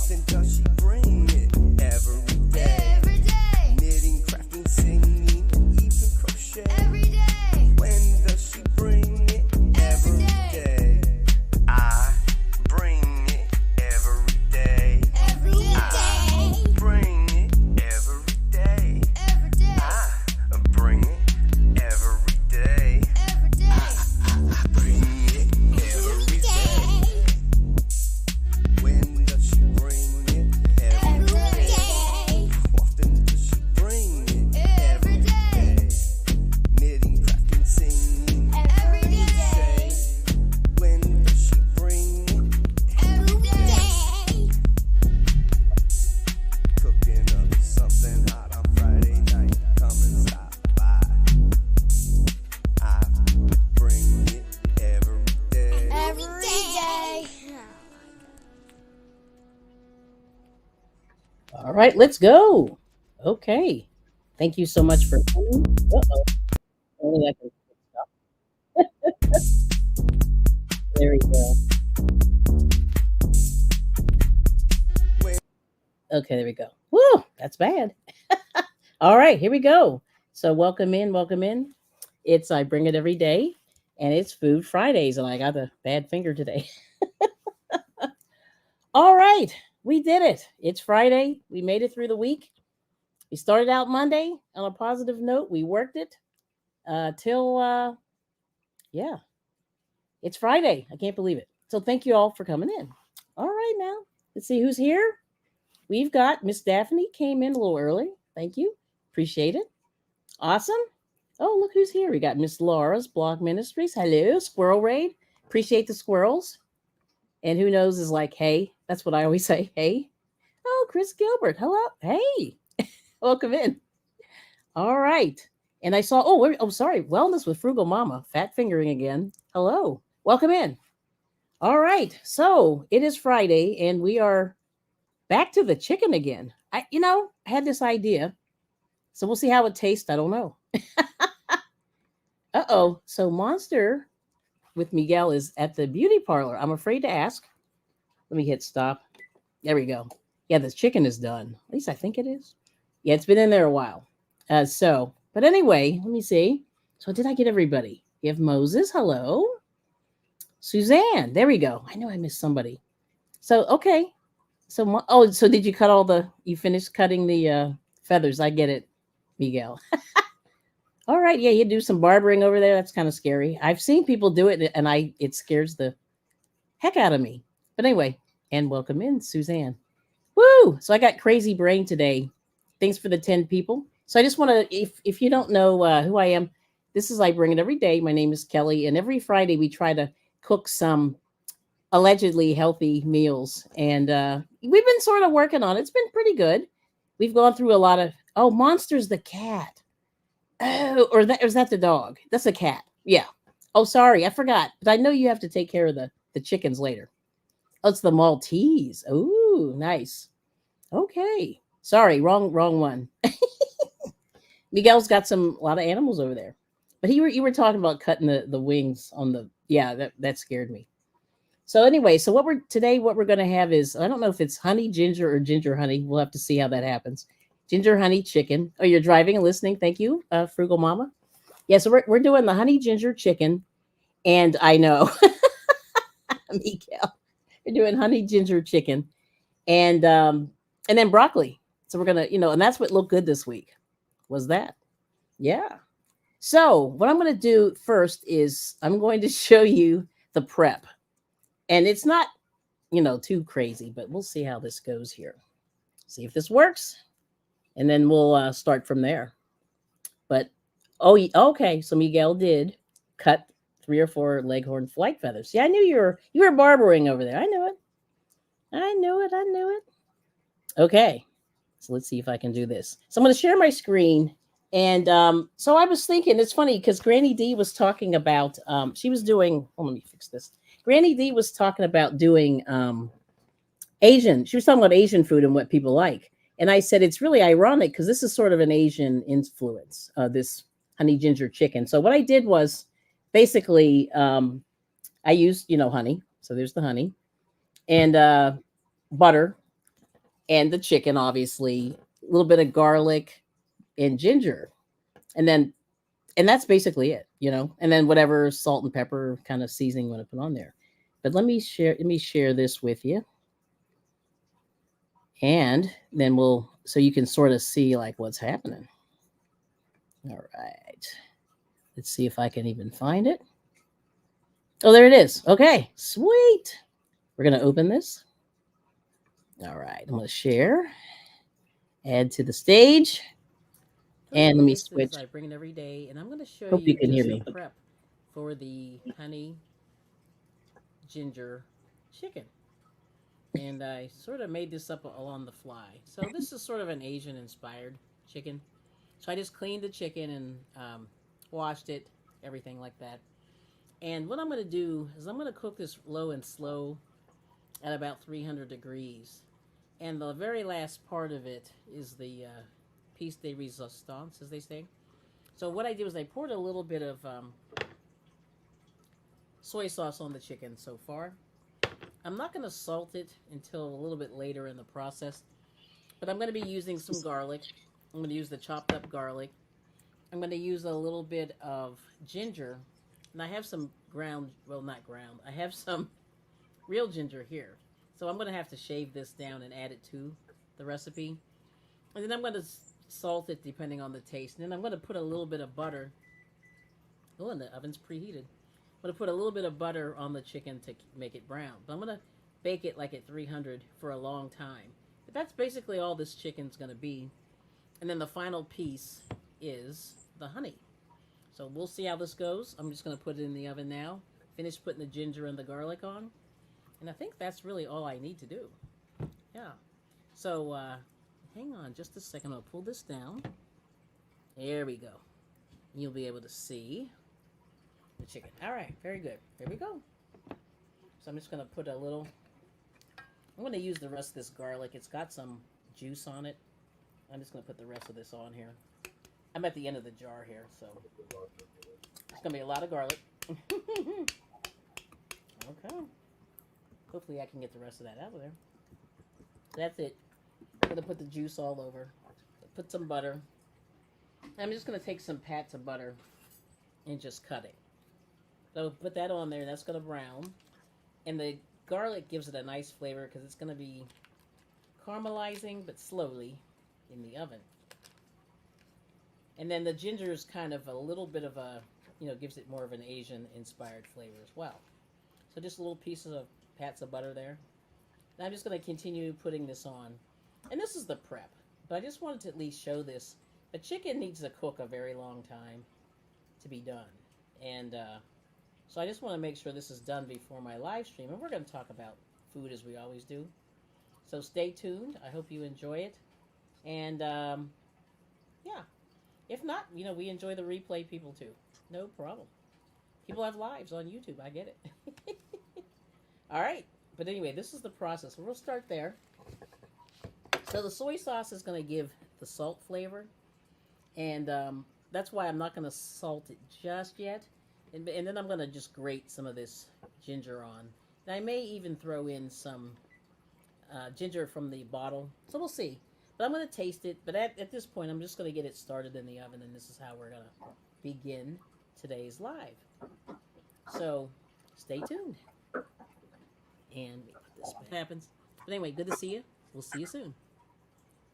Often does she bring it every day. Knitting, crafting, singing, and even crochet. When does she bring it every day? I bring it every day. I bring it every day. I bring it every day. I bring it every day. When does she bring it every day? Often does she bring it every day? Knitting, crafting, singing, crochet. When does she bring it every day? Cooking up something hot on Friday night. Come and stop by. I bring it every day. All right, let's go. Okay. Thank you so much for coming. Uh-oh. Only I can stop. There we go. Okay, there we go. Woo, that's bad. All right, here we go. So welcome in, welcome in. It's I bring it every day, and it's Food Fridays, and I got a bad finger today. All right, we did it. It's Friday. We made it through the week. We started out Monday on a positive note. We worked it till yeah, it's Friday. I can't believe it. So thank you all for coming in. All right, now let's see who's here. We've got Miss Daphne came in a little early. Thank you. Appreciate it. Awesome. Oh, look who's here. We got Miss Laura's Blog Ministries. Hello, Squirrel Raid. Appreciate the squirrels. And who knows is like, hey, that's what I always say. Hey. Oh, Chris Gilbert. Hello. Hey. Welcome in. All right. And I saw, oh, sorry. Wellness with Frugal Mama. Fat fingering again. Hello. Welcome in. All right. So it is Friday and we are back to the chicken again. I had this idea. So we'll see how it tastes. I don't know. Uh-oh. So Monster with Miguel is at the beauty parlor. I'm afraid to ask. Let me hit stop. There we go. Yeah, the chicken is done. At least I think it is. Yeah, it's been in there a while. But anyway, let me see. So did I get everybody? You have Moses. Hello. Suzanne. There we go. I know I missed somebody. So, okay. So did you cut you finished cutting the feathers? I get it, Miguel. All right. Yeah, you do some barbering over there. That's kind of scary. I've seen people do it and it scares the heck out of me. But anyway, and welcome in, Suzanne. Woo! So I got crazy brain today. Thanks for the 10 people. So I just want to, if you don't know who I am, this is I Bring It Every Day. My name is Kelly. And every Friday we try to cook some allegedly healthy meals. And we've been sort of working on it. It's been pretty good. We've gone through a lot of, Monster's the cat. Oh, or is that the dog? That's a cat. Yeah. Oh, sorry. I forgot. But I know you have to take care of the chickens later. Oh, it's the Maltese. Oh, nice. Okay. Sorry, wrong one. Miguel's got a lot of animals over there. But you were talking about cutting the wings on that scared me. So anyway, so what we're going to have is, I don't know if it's honey ginger or ginger honey. We'll have to see how that happens. Ginger honey chicken. Oh, you're driving and listening. Thank you, Frugal Mama. Yeah, so we're doing the honey ginger chicken. And I know, Miguel, we're doing honey ginger chicken. And then broccoli. So we're going to, and that's what looked good this week was that. Yeah. So what I'm going to do first is I'm going to show you the prep. And it's not, too crazy, but we'll see how this goes here. See if this works. And then we'll start from there. But, okay. So Miguel did cut 3 or 4 leghorn flight feathers. See, I knew you were barbering over there. I knew it. Okay. So let's see if I can do this. So I'm going to share my screen. And so I was thinking, it's funny because Granny D was talking about, she was doing, let me fix this. Granny D was talking about doing Asian. She was talking about Asian food and what people like. And I said, it's really ironic because this is sort of an Asian influence, this honey ginger chicken. So what I did was basically I used, honey. So there's the honey and butter, and the chicken, obviously, a little bit of garlic and ginger, and then and that's basically it, and then whatever salt and pepper kind of seasoning you want to put on there. But let me share this with you, and then we'll so you can sort of see like what's happening. All right, let's see if I can even find it. Oh, there it is. Okay, sweet. We're gonna open this. All right, I'm gonna share, add to the stage, and let me switch. I bring it every day, and I'm going to show Hope you you can hear just the me. prep for the honey ginger chicken. And I sort of made this up on the fly. So this is sort of an Asian inspired chicken. So I just cleaned the chicken and washed it, everything like that. And what I'm going to do is I'm going to cook this low and slow at about 300 degrees. And the very last part of it is the piece de resistance, as they say. So what I did was I poured a little bit of soy sauce on the chicken so far. I'm not going to salt it until a little bit later in the process, but I'm going to be using some garlic. I'm going to use the chopped up garlic. I'm going to use a little bit of ginger, and I have some ground, well, not ground, I have some real ginger here. So I'm going to have to shave this down and add it to the recipe. And then I'm going to salt it depending on the taste. And then I'm going to put a little bit of butter. Oh, and the oven's preheated. I'm going to put a little bit of butter on the chicken to make it brown. But I'm going to bake it like at 300 for a long time. But that's basically all this chicken's going to be. And then the final piece is the honey. So we'll see how this goes. I'm just going to put it in the oven now. Finish putting the ginger and the garlic on. And I think that's really all I need to do. Yeah. So hang on just a second. I'll pull this down. There we go. You'll be able to see the chicken. All right. Very good. There we go. So I'm just going to put a little. I'm going to use the rest of this garlic. It's got some juice on it. I'm just going to put the rest of this on here. I'm at the end of the jar here, so it's going to be a lot of garlic. Okay. Hopefully I can get the rest of that out of there. That's it. I'm going to put the juice all over. Put some butter. I'm just going to take some pats of butter and just cut it. So put that on there. That's going to brown. And the garlic gives it a nice flavor because it's going to be caramelizing but slowly in the oven. And then the ginger is kind of a little bit of a, gives it more of an Asian inspired flavor as well. So just little pieces of pats of butter there. And I'm just going to continue putting this on. And this is the prep. But I just wanted to at least show this. A chicken needs to cook a very long time to be done. And so I just want to make sure this is done before my live stream. And we're going to talk about food as we always do. So stay tuned. I hope you enjoy it. And yeah. If not, we enjoy the replay people too. No problem. People have lives on YouTube. I get it. All right. But anyway, this is the process. So we'll start there. So the soy sauce is going to give the salt flavor. And that's why I'm not going to salt it just yet. And then I'm going to just grate some of this ginger on. And I may even throw in some ginger from the bottle. So we'll see. But I'm going to taste it. But at this point, I'm just going to get it started in the oven. And this is how we're going to begin today's live. So stay tuned. And this happens. But anyway, good to see you. We'll see you soon.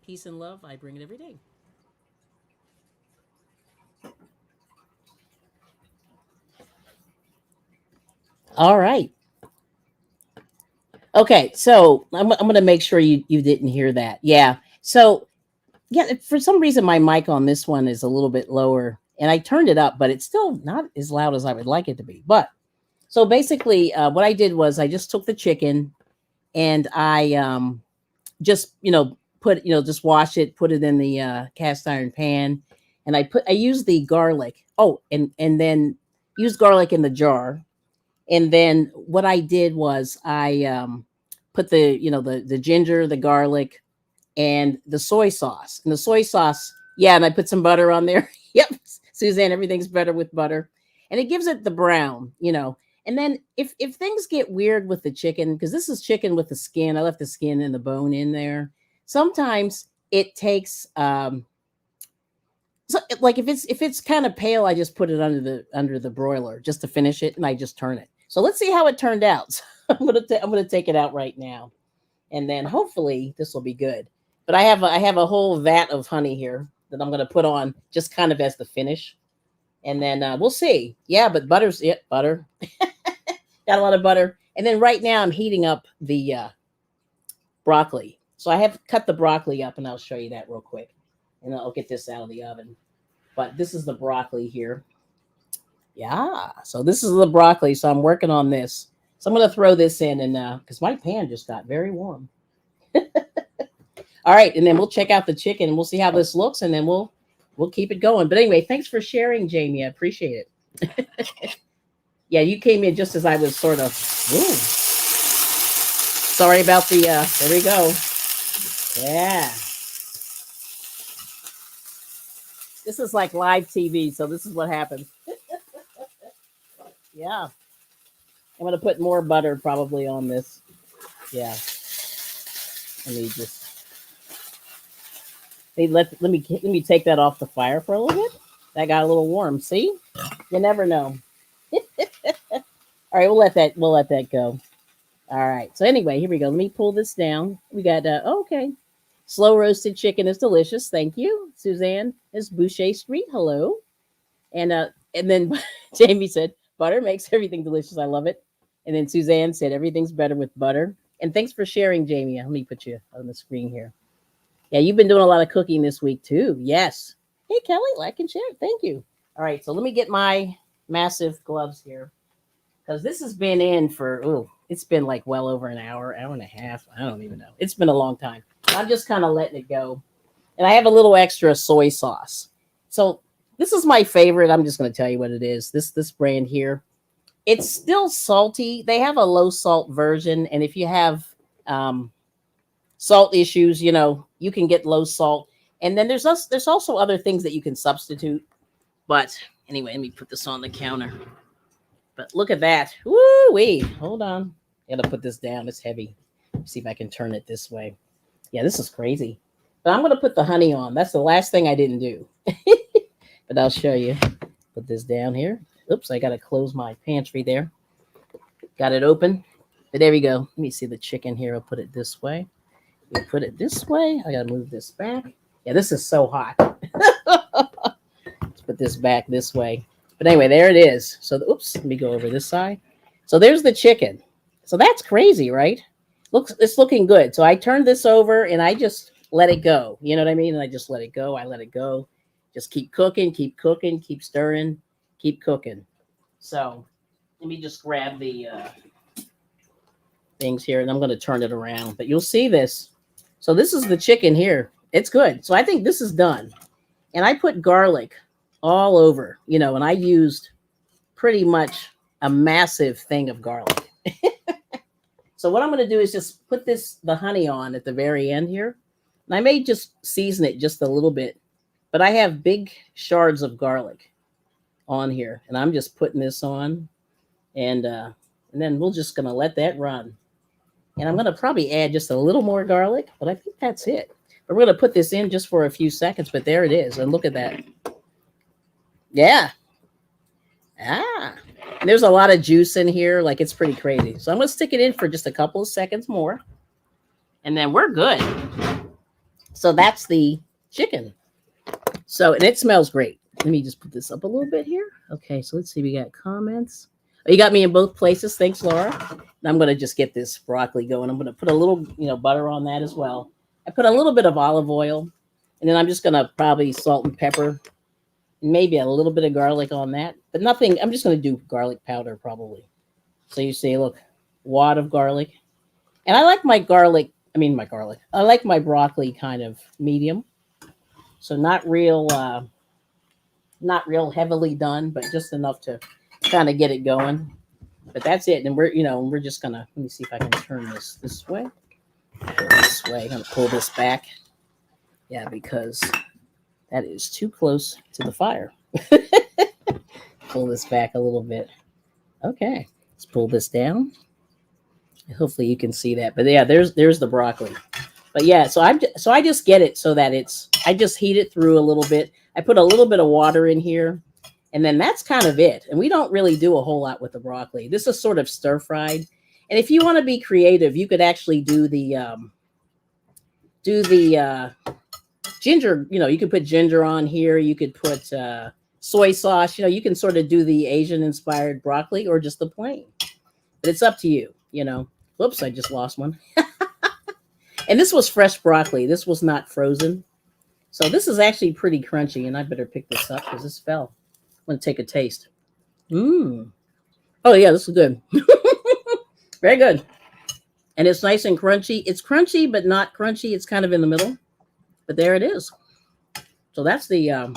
Peace and love. I bring it every day. All right. Okay, so I'm going to make sure you didn't hear that. Yeah. So yeah, for some reason my mic on this one is a little bit lower, and I turned it up, but it's still not as loud as I would like it to be. But so basically, what I did was I just took the chicken and I just put just wash it, put it in the cast iron pan, and I used the garlic. Oh, and then used garlic in the jar. And then what I did was I put the ginger, the garlic, and the soy sauce. And the soy sauce, yeah, and I put some butter on there. Yep, Suzanne, everything's better with butter, and it gives it the brown. And then if things get weird with the chicken, because this is chicken with the skin, I left the skin and the bone in there. sometimes it takes so like if it's kind of pale, I just put it under the broiler just to finish it, and I just turn it. So let's see how it turned out. I'm gonna take it out right now, and then hopefully this will be good. But I have a whole vat of honey here that I'm gonna put on just kind of as the finish, and then we'll see. Yeah, but butter's it. Butter got a lot of butter, and then right now I'm heating up the broccoli. So I have cut the broccoli up, and I'll show you that real quick, and I'll get this out of the oven. But this is the broccoli here. Yeah. So this is the broccoli. So I'm working on this. So I'm going to throw this in and because my pan just got very warm. All right. And then we'll check out the chicken and we'll see how this looks. And then we'll keep it going. But anyway, thanks for sharing, Jamie. I appreciate it. Yeah, you came in just as I was sort of, ooh. Sorry about the, there we go. Yeah. This is like live TV, so this is what happens. Yeah. I'm going to put more butter probably on this. Yeah. Let me just let me take that off the fire for a little bit. That got a little warm. See? You never know. All right, we'll let that go. All right. So anyway, here we go. Let me pull this down. We got okay. Slow roasted chicken is delicious. Thank you. Suzanne is Boucher Street. Hello. And then Jamie said, butter makes everything delicious. I love it. And then Suzanne said, everything's better with butter. And thanks for sharing, Jamie. Let me put you on the screen here. Yeah, you've been doing a lot of cooking this week too. Yes. Hey, Kelly, like and share. Thank you. All right. So let me get my massive gloves here because this has been in for, it's been like well over an hour and a half. I don't even know. It's been a long time. I'm just kind of letting it go. And I have a little extra soy sauce. So this is my favorite. I'm just going to tell you what it is. This brand here. It's still salty. They have a low salt version. And if you have salt issues, you can get low salt. And then there's also other things that you can substitute. But anyway, let me put this on the counter. But look at that. Woo-wee. Hold on. I got to put this down. It's heavy. See if I can turn it this way. Yeah, this is crazy. But I'm going to put the honey on. That's the last thing I didn't do. But I'll show you. Put this down here. Oops, I got to close my pantry there. Got it open. But there we go. Let me see the chicken here. I'll put it this way. We put it this way. I got to move this back. Yeah, this is so hot. Let's put this back this way. But anyway, there it is. So, oops, let me go over this side. So there's the chicken. So that's crazy, right? It's looking good. So I turned this over and I just let it go. You know what I mean? And I just let it go. I let it go. Just keep cooking, keep stirring, keep cooking. So let me just grab the things here and I'm going to turn it around. But you'll see this. So this is the chicken here. It's good. So I think this is done. And I put garlic all over, and I used pretty much a massive thing of garlic. So what I'm going to do is just put the honey on at the very end here. And I may just season it just a little bit, but I have big shards of garlic on here and I'm just putting this on and then we're just going to let that run. And I'm going to probably add just a little more garlic, but I think that's it. But we're going to put this in just for a few seconds, but there it is. And look at that. Yeah. And there's a lot of juice in here. Like it's pretty crazy. So I'm going to stick it in for just a couple of seconds more. And then we're good. So that's the chicken. So, and it smells great. Let me just put this up a little bit here. Okay. So let's see. We got comments. Oh, you got me in both places. Thanks, Laura. And I'm going to just get this broccoli going. I'm going to put a little, butter on that as well. I put a little bit of olive oil. And then I'm just going to probably salt and pepper. Maybe a little bit of garlic on that, but nothing. I'm just going to do garlic powder probably. So you see, look, wad of garlic. And I like my I like my broccoli kind of medium. So not real heavily done, but just enough to kind of get it going. But that's it. And we're just going to, let me see if I can turn this way. This way. I'm going to pull this back. Yeah, because that is too close to the fire. Pull this back a little bit. Okay, let's pull this down. Hopefully you can see that. But yeah, there's the broccoli. But yeah, so I just get it so that I just heat it through a little bit. I put a little bit of water in here, and then that's kind of it. And we don't really do a whole lot with the broccoli. This is sort of stir fried. And if you want to be creative, you could actually do the ginger. You know, you could put ginger on here. You could put soy sauce. You know, you can sort of do the Asian inspired broccoli or just the plain. But it's up to you. You know. Whoops, I just lost one. And this was fresh broccoli. This was not frozen. So this is actually pretty crunchy, and I better pick this up because this fell. I'm going to take a taste. Mmm. Oh, yeah, this is good. Very good. And it's nice and crunchy. It's crunchy, but not crunchy. It's kind of in the middle. But there it is. So that's the, oh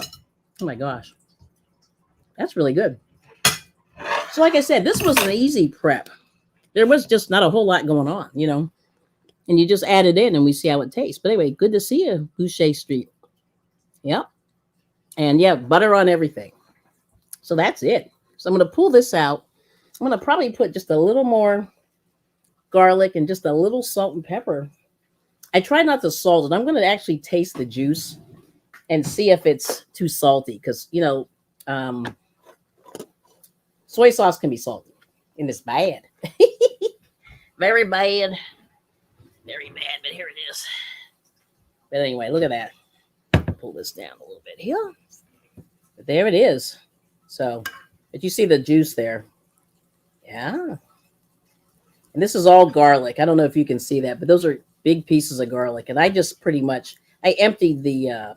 my gosh. That's really good. So like I said, this was an easy prep. There was just not a whole lot going on, you know. And you just add it in and we see how it tastes. But anyway, good to see you, Boucher Street. Yep. And yeah, butter on everything. So that's it. So I'm going to pull this out. I'm going to probably put just a little more garlic and just a little salt and pepper. I try not to salt it. I'm going to actually taste the juice and see if it's too salty. Because, you know, soy sauce can be salty. And it's bad. Very bad. Very bad, but here it is. But anyway, look at that. Pull this down a little bit here. But there it is. So, but you see the juice there. Yeah. And this is all garlic. I don't know if you can see that, but those are big pieces of garlic. And I just pretty much, I emptied the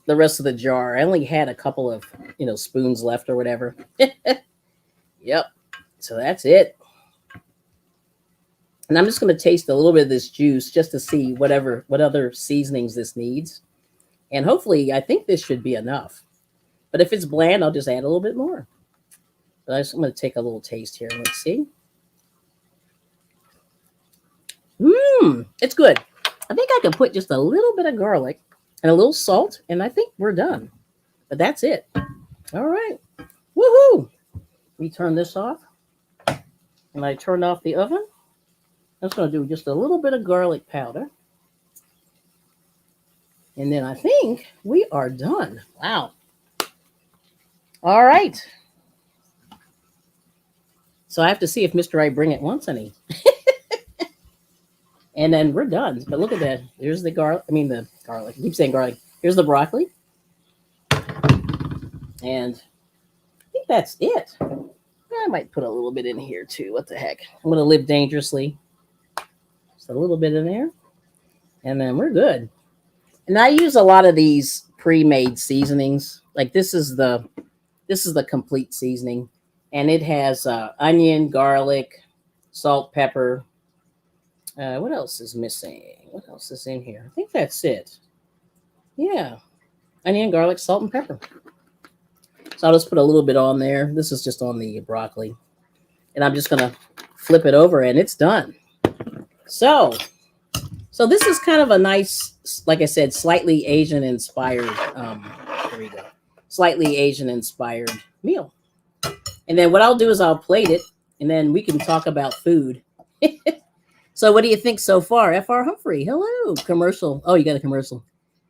rest of the jar. I only had a couple of, you know, spoons left or whatever. Yep. So that's it. And I'm just going to taste a little bit of this juice just to see what other seasonings this needs. And hopefully, I think this should be enough. But if it's bland, I'll just add a little bit more. But I'm going to take a little taste here. Let's see. It's good. I think I can put just a little bit of garlic and a little salt, and I think we're done. But that's it. All right. Woohoo! We turn this off. And I turned off the oven. I'm just going to do just a little bit of garlic powder. And then I think we are done. Wow. All right. So I have to see if Mr. I Bring It wants any. And then we're done. But look at that. There's the garlic. I mean, the garlic. I keep saying garlic. Here's the broccoli. And I think that's it. I might put a little bit in here too. What the heck? I'm going to live dangerously. Just a little bit in there. And then we're good. And I use a lot of these pre-made seasonings. Like this is the complete seasoning. And it has onion, garlic, salt, pepper. What else is missing? What else is in here? I think that's it. Yeah. Onion, garlic, salt, and pepper. So I'll just put a little bit on there. This is just on the broccoli. And I'm just going to flip it over and it's done. So this is kind of a nice, like I said, slightly Asian inspired, there we go. Slightly Asian inspired meal. And then what I'll do is I'll plate it and then we can talk about food. So what do you think so far? F.R. Humphrey, hello. Commercial. Oh, you got a commercial.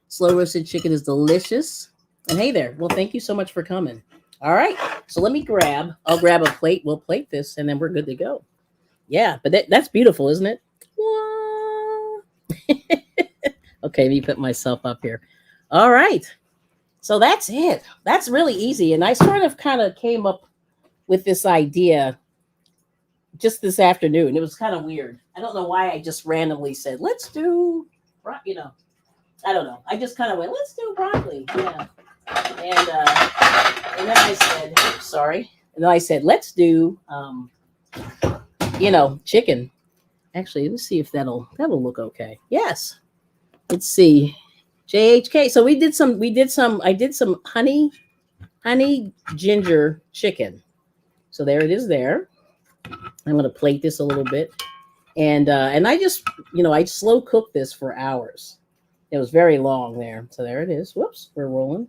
Slow roasted chicken is delicious. And hey there. Well, thank you so much for coming. All right. So I'll grab a plate. We'll plate this and then we're good to go. Yeah, but that's beautiful, isn't it? Okay, let me put myself up here. All right. So that's it. That's really easy. And I sort of kind of came up with this idea just this afternoon. It was kind of weird. I don't know why I just randomly said, let's do, you know, I don't know. I just kind of went, let's do broccoli. Yeah. And then I said, sorry. And then I said, let's do, you know, chicken. Actually, let's see if that'll look okay. Yes. Let's see. JHK. So I did some honey ginger chicken. So there it is there. I'm going to plate this a little bit. And I just, you know, I slow cooked this for hours. It was very long there. So there it is. Whoops, we're rolling.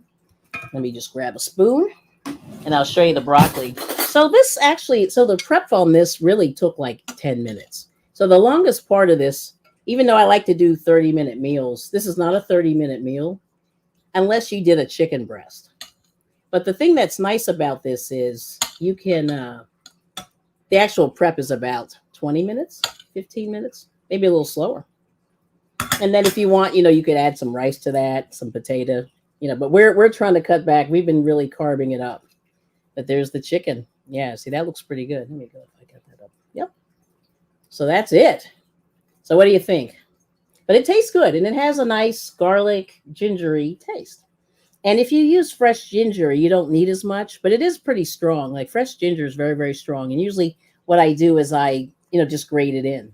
Let me just grab a spoon and I'll show you the broccoli. So the prep on this really took like 10 minutes. So the longest part of this Even though I like to do 30-minute meals, this is not a 30-minute meal unless you did a chicken breast. But the thing that's nice about this is you can, the actual prep is about 20 minutes, 15 minutes, maybe a little slower. And then if you want, you could add some rice to that, some potato, but we're trying to cut back. We've been really carving it up. But there's the chicken. Yeah, see, that looks pretty good. Let me go if I got that up. Yep. So that's it. So what do you think? But it tastes good, and it has a nice garlic, gingery taste. And if you use fresh ginger, you don't need as much, but it is pretty strong. Like fresh ginger is very, very strong. And usually what I do is I, just grate it in.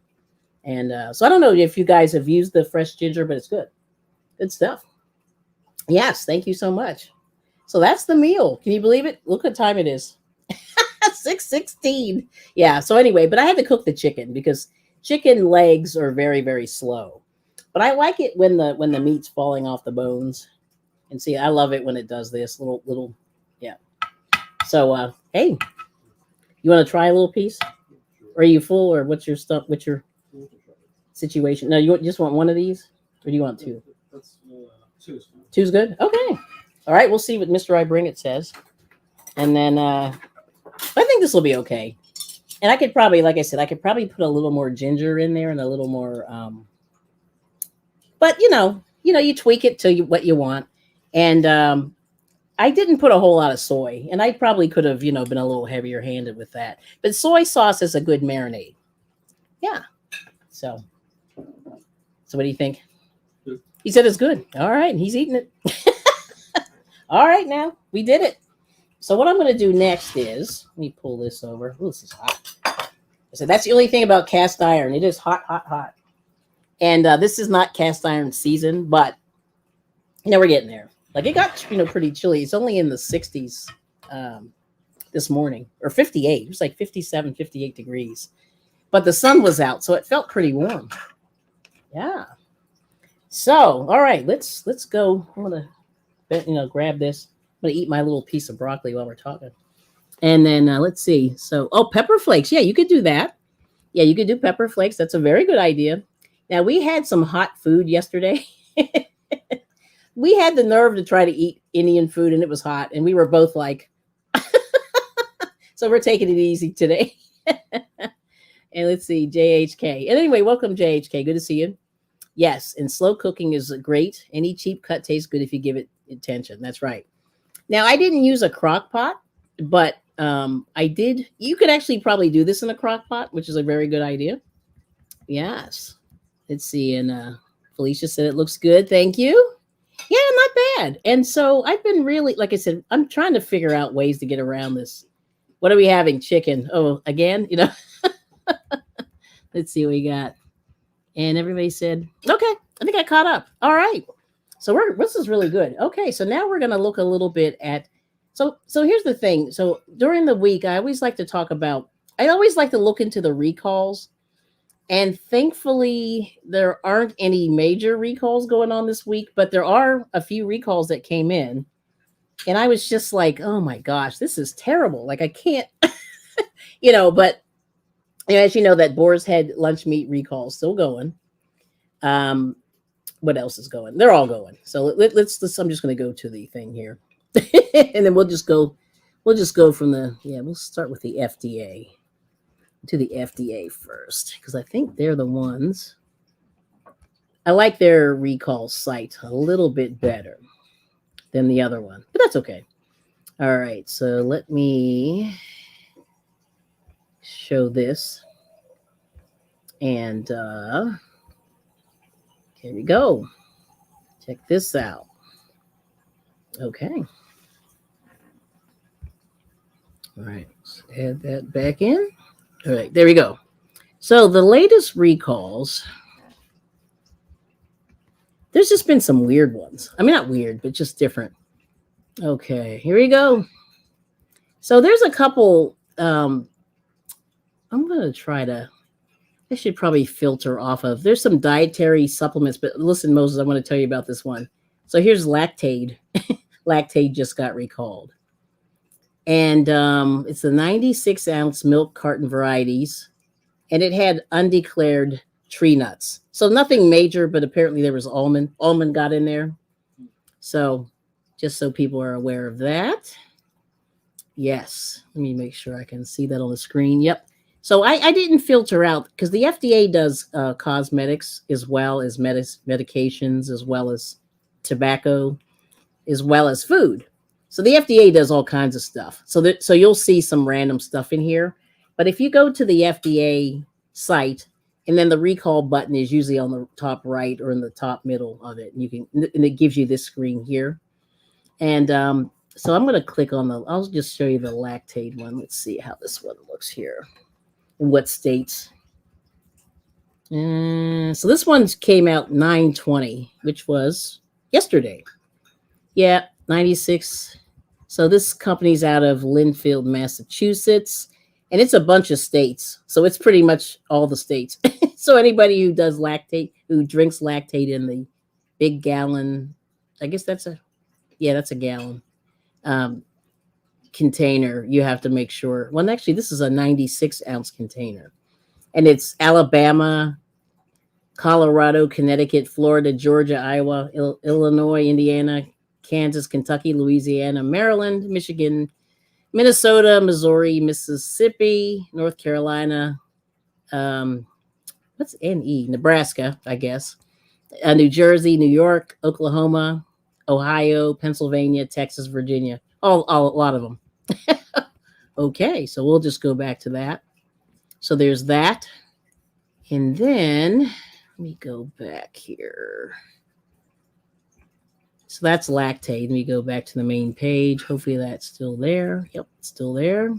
And so I don't know if you guys have used the fresh ginger, but it's good. Good stuff. Yes, thank you so much. So that's the meal. Can you believe it? Look what time it is. 6:16. Yeah, so anyway, but I had to cook the chicken because chicken legs are very, very slow. But I like it when the meat's falling off the bones. And see, I love it when it does this little, yeah. So, hey, you want to try a little piece? Or are you full, or what's your stuff? What's your situation? No, you just want one of these, or do you want two? That's two's fine. Two's good. Okay. All right. We'll see what Mr. I Bring It says, and then I think this will be okay. And I could probably, like I said, I could probably put a little more ginger in there and a little more. But you tweak it to what you want. And I didn't put a whole lot of soy, and I probably could have, been a little heavier handed with that. But soy sauce is a good marinade. Yeah. So what do you think? Good. He said it's good. All right. He's eating it. All right. Now we did it. So what I'm going to do next is, let me pull this over. Ooh, this is hot. So that's the only thing about cast iron. It is hot, hot, hot. And this is not cast iron season, but we're getting there. Like it got, pretty chilly. It's only in the 60s this morning, or 58. It was like 57, 58 degrees. But the sun was out, so it felt pretty warm. Yeah. So, all right, let's go. I'm gonna grab this. I'm gonna eat my little piece of broccoli while we're talking. And then let's see. So, pepper flakes. Yeah, you could do that. Yeah, you could do pepper flakes. That's a very good idea. Now we had some hot food yesterday. We had the nerve to try to eat Indian food, and it was hot, and we were both like, so we're taking it easy today. And let's see, JHK. And anyway, welcome, JHK. Good to see you. Yes, and slow cooking is great. Any cheap cut tastes good if you give it attention. That's right. Now, I didn't use a crock pot, but I did. You could actually probably do this in a crock pot, which is a very good idea. Yes. Let's see. And Felicia said it looks good. Thank you. Yeah, not bad. And so I've been really, like I said, I'm trying to figure out ways to get around this. What are we having? Chicken. Oh, again, Let's see what we got. And everybody said, okay, I think I caught up. All right. So this is really good. Okay. So now we're going to look a little bit at, so here's the thing. So during the week, I always like to look into the recalls. And thankfully, there aren't any major recalls going on this week, but there are a few recalls that came in. And I was just like, oh my gosh, this is terrible. Like I can't, but as you know, that Boar's Head lunch meat recall is still going. What else is going? They're all going. So let's I'm just going to go to the thing here. And then we'll just go from we'll start with the FDA. To the FDA first, because I think they're the ones. I like their recall site a little bit better than the other one, but that's okay. All right, so let me show this. And here we go. Check this out. Okay. All right, let's add that back in. All right, there we go. So the latest recalls, there's just been some weird ones. I mean, not weird, but just different. Okay, here we go. So there's a couple, I'm going to try to, I should probably filter off of, there's some dietary supplements, but listen, Moses, I want to tell you about this one. So here's Lactaid. Lactaid just got recalled. And it's the 96-ounce milk carton varieties. And it had undeclared tree nuts. So nothing major, but apparently there was almond. Almond got in there. So just so people are aware of that. Yes. Let me make sure I can see that on the screen. Yep. So I didn't filter out because the FDA does cosmetics as well as medications, as well as tobacco, as well as food. So the FDA does all kinds of stuff. So you'll see some random stuff in here. But if you go to the FDA site, and then the recall button is usually on the top right or in the top middle of it, and it gives you this screen here. And so I'm going to click on I'll just show you the lactate one. Let's see how this one looks here. In what states. So this one came out 9/20, which was yesterday. Yeah, 96. So this company's out of Linfield, Massachusetts, and it's a bunch of states. So it's pretty much all the states. So anybody who does lactate, who drinks lactate in the big gallon, I guess that's a gallon container, you have to make sure. Well, actually, this is a 96-ounce container, and it's Alabama, Colorado, Connecticut, Florida, Georgia, Iowa, Illinois, Indiana, Kansas, Kentucky, Louisiana, Maryland, Michigan, Minnesota, Missouri, Mississippi, North Carolina, what's NE? Nebraska, I guess, New Jersey, New York, Oklahoma, Ohio, Pennsylvania, Texas, Virginia, a lot of them. Okay, so we'll just go back to that. So there's that. And then let me go back here. So that's lactate. Let me go back to the main page. Hopefully that's still there. Yep, it's still there.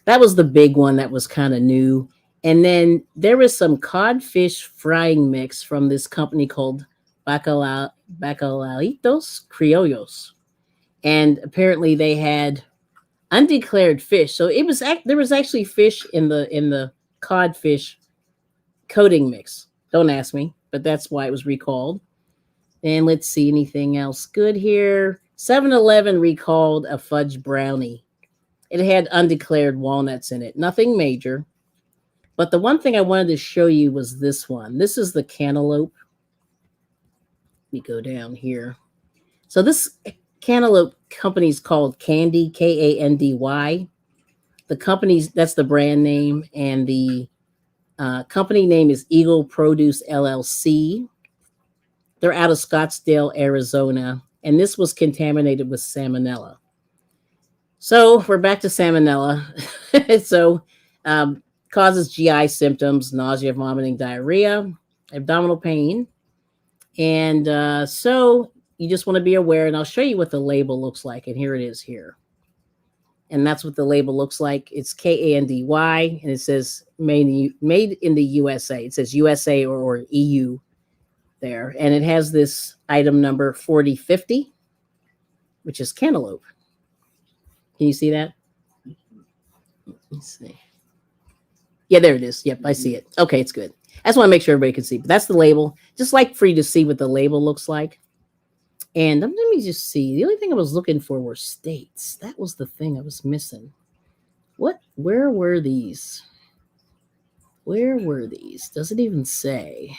That was the big one that was kind of new. And then there was some codfish frying mix from this company called Bacalaitos Criollos. And apparently they had undeclared fish. So there was actually fish in the codfish coating mix. Don't ask me, but that's why it was recalled. And let's see anything else good here. 7-Eleven recalled a fudge brownie. It had undeclared walnuts in it. Nothing major. But the one thing I wanted to show you was this one. This is the cantaloupe. Let me go down here. So this cantaloupe company is called Candy, Kandy. That's the brand name, and the company name is Eagle Produce LLC. They're out of Scottsdale, Arizona, and this was contaminated with salmonella. So we're back to salmonella. So causes GI symptoms, nausea, vomiting, diarrhea, abdominal pain. And so you just want to be aware, and I'll show you what the label looks like. And here it is here. And that's what the label looks like. It's Kandy, and it says made in the USA. It says USA or EU there. And it has this item number 4050, which is cantaloupe. Can you see that? Let's see. Yeah, there it is. Yep, I see it. Okay, it's good. I just want to make sure everybody can see. But that's the label. Just like for you to see what the label looks like. And let me just see. The only thing I was looking for were states. That was the thing I was missing. Where were these? Where were these? Does it even say?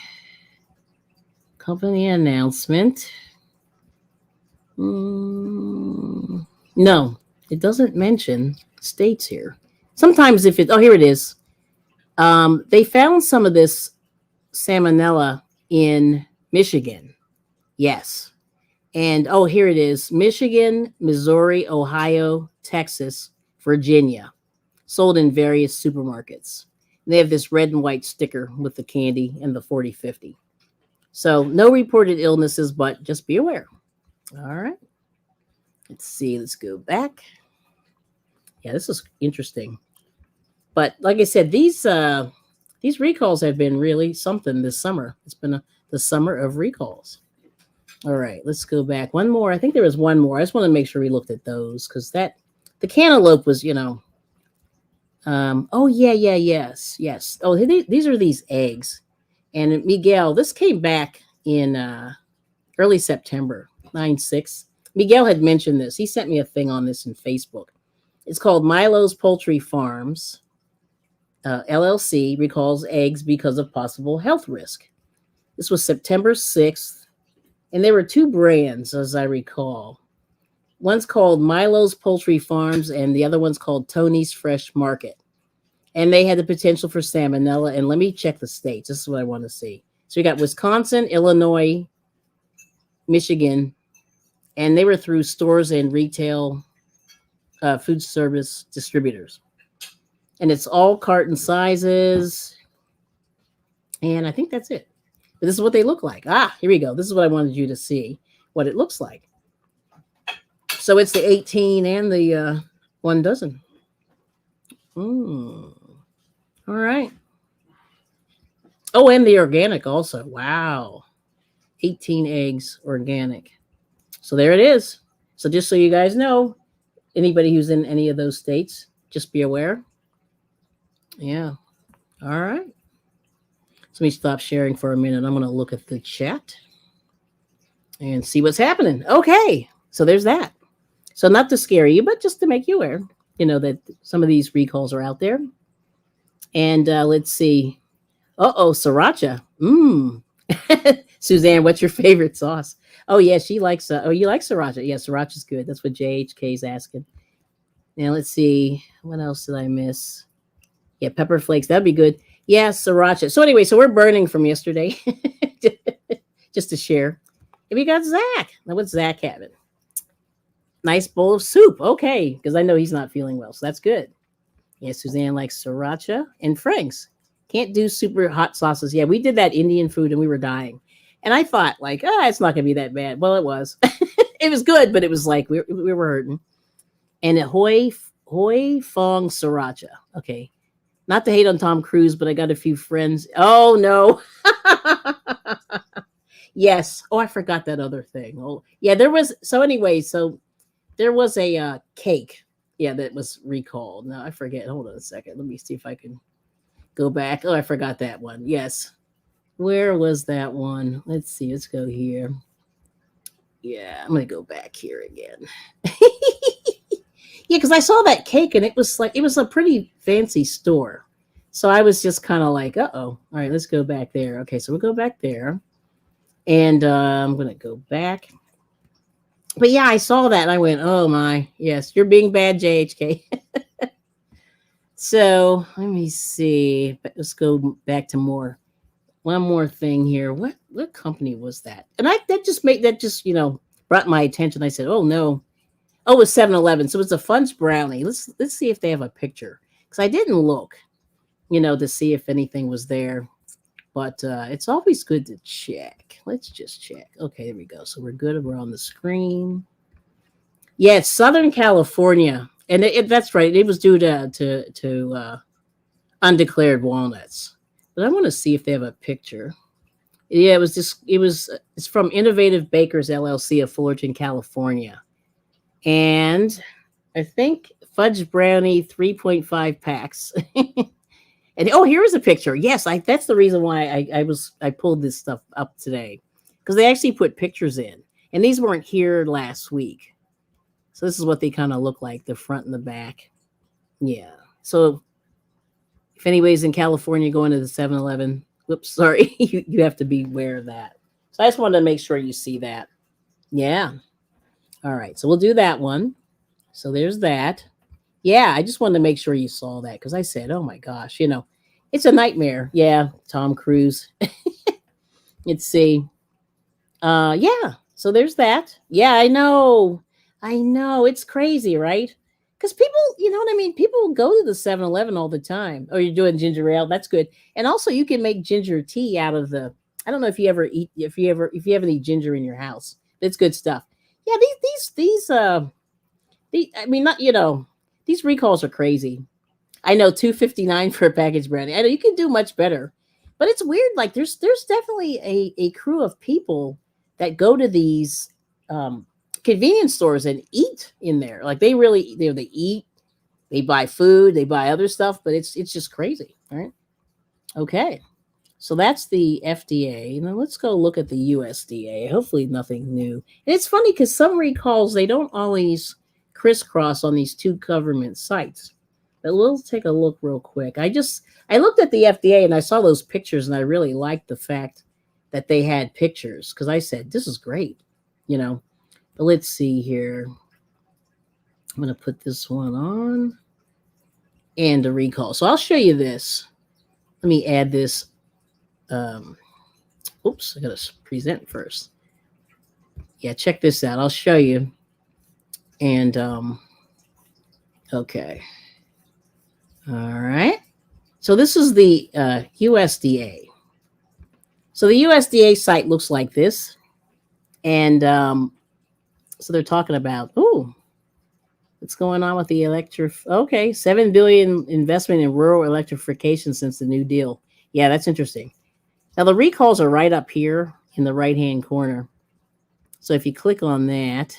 Company announcement. No, it doesn't mention states here. Sometimes here it is. They found some of this salmonella in Michigan. Yes. And here it is. Michigan, Missouri, Ohio, Texas, Virginia. Sold in various supermarkets. And they have this red and white sticker with the candy and the 4050. So no reported illnesses, but just be aware. All right. Let's see. Let's go back. Yeah, this is interesting. But like I said, these recalls have been really something this summer. It's been the summer of recalls. All right, let's go back. One more. I think there was one more. I just want to make sure we looked at those because the cantaloupe was, yes. Oh, these are these eggs. And Miguel, this came back in early September, 9/6. Miguel had mentioned this. He sent me a thing on this in Facebook. It's called Milo's Poultry Farms. LLC recalls eggs because of possible health risk. This was September 6th, and there were two brands, as I recall. One's called Milo's Poultry Farms, and the other one's called Tony's Fresh Market. And they had the potential for salmonella. And let me check the states. This is what I want to see. So we got Wisconsin, Illinois, Michigan, and they were through stores and retail food service distributors. And it's all carton sizes. And I think that's it. But this is what they look like. Ah, here we go. This is what I wanted you to see, what it looks like. So it's the 18 and the 1 dozen. All right. Oh, and the organic also. Wow. 18 eggs organic. So there it is. So just so you guys know, anybody who's in any of those states, just be aware. Yeah. All right. So let me stop sharing for a minute. I'm going to look at the chat and see what's happening. Okay. So there's that. So not to scare you, but just to make you aware, that some of these recalls are out there. And let's see. Sriracha. Suzanne, what's your favorite sauce? Oh, yeah, she likes, you like sriracha. Yeah, sriracha's good. That's what JHK is asking. Now, let's see. What else did I miss? Yeah, pepper flakes. That'd be good. Yeah, sriracha. So anyway, so we're burning from yesterday. Just to share. And we got Zach. Now, what's Zach having? Nice bowl of soup. Okay, because I know he's not feeling well. So that's good. Yeah, Suzanne likes sriracha and Frank's. Can't do super hot sauces. Yeah, we did that Indian food and we were dying. And I thought, like, it's not going to be that bad. Well, it was. It was good, but it was like we were hurting. And a Hoi Fong sriracha. Okay. Not to hate on Tom Cruise, but I got a few friends. Oh, no. Yes. Oh, I forgot that other thing. Oh, yeah, there was. So anyway, there was a cake. Yeah, that was recalled. Now, I forget. Hold on a second. Let me see if I can go back. Oh, I forgot that one. Yes. Where was that one? Let's see. Let's go here. Yeah, I'm going to go back here again. Yeah, because I saw that cake and it was a pretty fancy store. So I was just kind of like, all right, let's go back there. Okay, so we'll go back there. And I'm going to go back. But yeah, I saw that and I went, oh my, yes, you're being bad, JHK. So let me see. Let's go back to one more thing here. What company was that? And that just brought my attention. I said, oh no. Oh, it was 7-Eleven. So it's a Fudge Brownie. Let's see if they have a picture. Because I didn't look, to see if anything was there. But it's always good to check. Let's just check. Okay, there we go. So we're good. We're on the screen. Yeah, it's Southern California. And that's right. It was due to undeclared walnuts. But I want to see if they have a picture. Yeah, it's from Innovative Bakers LLC of Fullerton, California. And I think Fudge Brownie 3.5 packs. And here is a picture. Yes, that's the reason why I pulled this stuff up today. Because they actually put pictures in. And these weren't here last week. So this is what they kind of look like, the front and the back. Yeah. So if anybody's in California going to the 7-Eleven, whoops, sorry, you have to be aware of that. So I just wanted to make sure you see that. Yeah. All right. So we'll do that one. So there's that. Yeah, I just wanted to make sure you saw that because I said, oh my gosh, it's a nightmare. Yeah, Tom Cruise. Let's see. Yeah, so there's that. Yeah, I know. It's crazy, right? Because people, you know what I mean? People go to the 7-Eleven all the time. Oh, you're doing ginger ale. That's good. And also you can make ginger tea out of I don't know if you have any ginger in your house. It's good stuff. Yeah, these recalls are crazy. I know $2.59 for a package brownie. I know you can do much better, but it's weird. Like there's definitely a crew of people that go to these convenience stores and eat in there. Like they really, they eat, they buy food, they buy other stuff, but it's just crazy. All right. Okay. So that's the FDA. Now let's go look at the USDA. Hopefully nothing new. And it's funny because some recalls, they don't always crisscross on these two government sites. But we'll take a look real quick. I looked at the FDA and I saw those pictures and I really liked the fact that they had pictures because I said this is great, you know. But let's see here. I'm gonna put this one on and a recall. So I'll show you this. Let me add this. Oops, I gotta present first. Yeah, check this out. I'll show you. And okay. All right. So this is the USDA. So the USDA site looks like this. And so they're talking about, what's going on with the okay, 7 billion investment in rural electrification since the New Deal. Yeah, that's interesting. Now the recalls are right up here in the right-hand corner. So if you click on that,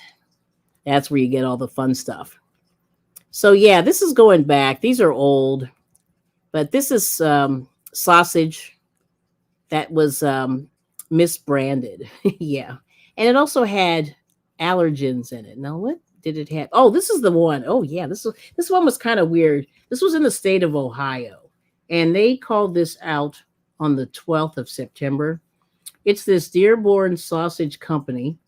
that's where you get all the fun stuff. So yeah, this is going back. These are old, but this is sausage that was misbranded. Yeah. And it also had allergens in it. Now, what did it have? Oh, this is the one. Oh, yeah. This one was kind of weird. This was in the state of Ohio. And they called this out on the 12th of September. It's this Dearborn Sausage Company.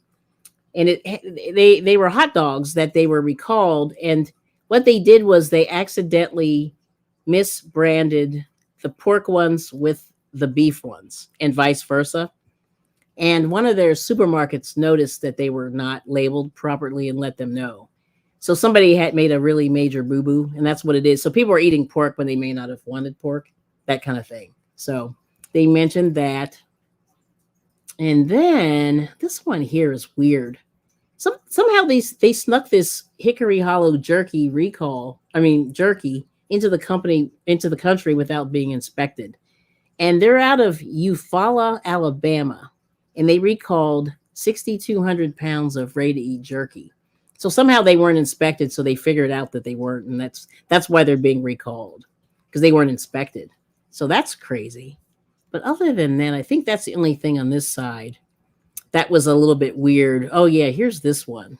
And they were hot dogs that they were recalled. And what they did was they accidentally misbranded the pork ones with the beef ones and vice versa. And one of their supermarkets noticed that they were not labeled properly and let them know. So somebody had made a really major boo-boo, and that's what it is. So people are eating pork when they may not have wanted pork, that kind of thing. So they mentioned that. And then this one here is weird. Somehow they snuck this Hickory Hollow jerky jerky into the country without being inspected. And they're out of Eufaula, Alabama. And they recalled 6,200 pounds of ready-to-eat jerky. So somehow they weren't inspected, so they figured out that they weren't, and that's why they're being recalled, because they weren't inspected. So that's crazy. But other than that, I think that's the only thing on this side that was a little bit weird. Oh, yeah, here's this one.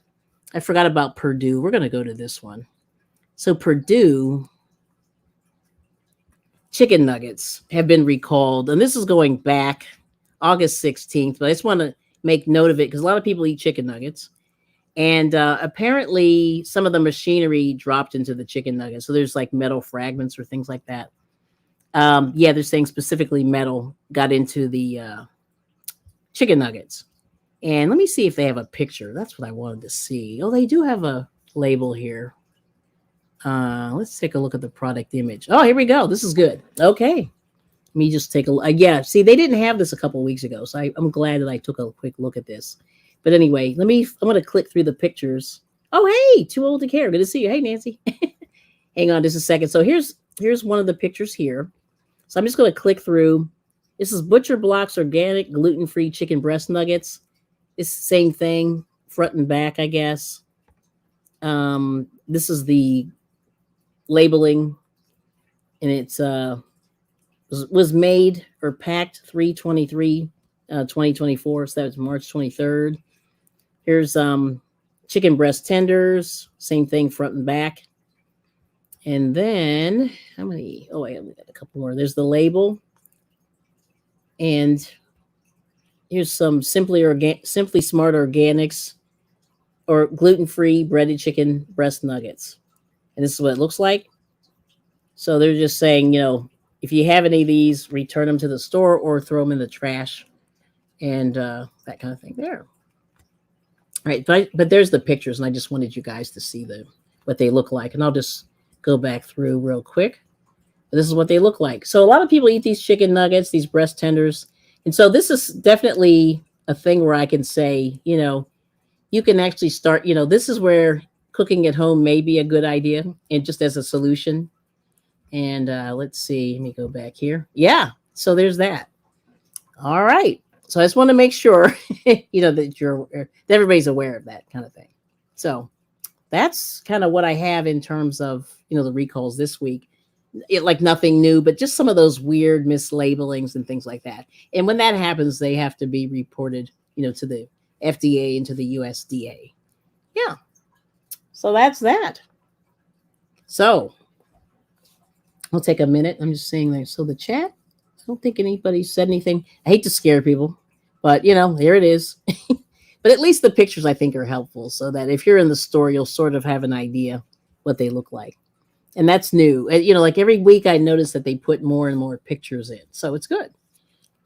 I forgot about Purdue. We're going to go to this one. So Purdue chicken nuggets have been recalled, and this is going back August 16th, but I just want to make note of it because a lot of people eat chicken nuggets. And apparently some of the machinery dropped into the chicken nuggets. So there's like metal fragments or things like that. Yeah, they're saying specifically metal got into the chicken nuggets. And let me see if they have a picture. That's what I wanted to see. Oh, they do have a label here. Let's take a look at the product image. Oh, here we go. This is good. Okay. Let me just take a look. Yeah, see, they didn't have this a couple of weeks ago, so I'm glad that I took a quick look at this. But anyway, I'm going to click through the pictures. Oh, hey, too old to care. Good to see you. Hey, Nancy. Hang on just a second. So here's one of the pictures here. So I'm just going to click through. This is Butcher Blocks Organic Gluten-Free Chicken Breast Nuggets. It's the same thing, front and back, I guess. This is the labeling, and it's was made or packed 3/23, 2024. So that was March 23rd. Here's chicken breast tenders, same thing, front and back. And then how many? Oh, I only got a couple more. There's the label, and here's some Simply Smart Organics or gluten-free breaded chicken breast nuggets. And this is what it looks like. So they're just saying, if you have any of these, return them to the store or throw them in the trash and that kind of thing there. All right, but there's the pictures, and I just wanted you guys to see what they look like. And I'll just go back through real quick. This is what they look like. So a lot of people eat these chicken nuggets, these breast tenders. And so this is definitely a thing where I can say, you can actually start, this is where cooking at home may be a good idea and just as a solution. And let's see, let me go back here. Yeah, so there's that. All right. So I just want to make sure, that everybody's aware of that kind of thing. So that's kind of what I have in terms of, the recalls this week. Like nothing new, but just some of those weird mislabelings and things like that. And when that happens, they have to be reported, to the FDA and to the USDA. Yeah. So that's that. So I'll take a minute. I'm just saying that. So the chat, I don't think anybody said anything. I hate to scare people, but here it is. But at least the pictures I think are helpful so that if you're in the store, you'll sort of have an idea what they look like. And that's new. And, like every week I notice that they put more and more pictures in. So it's good.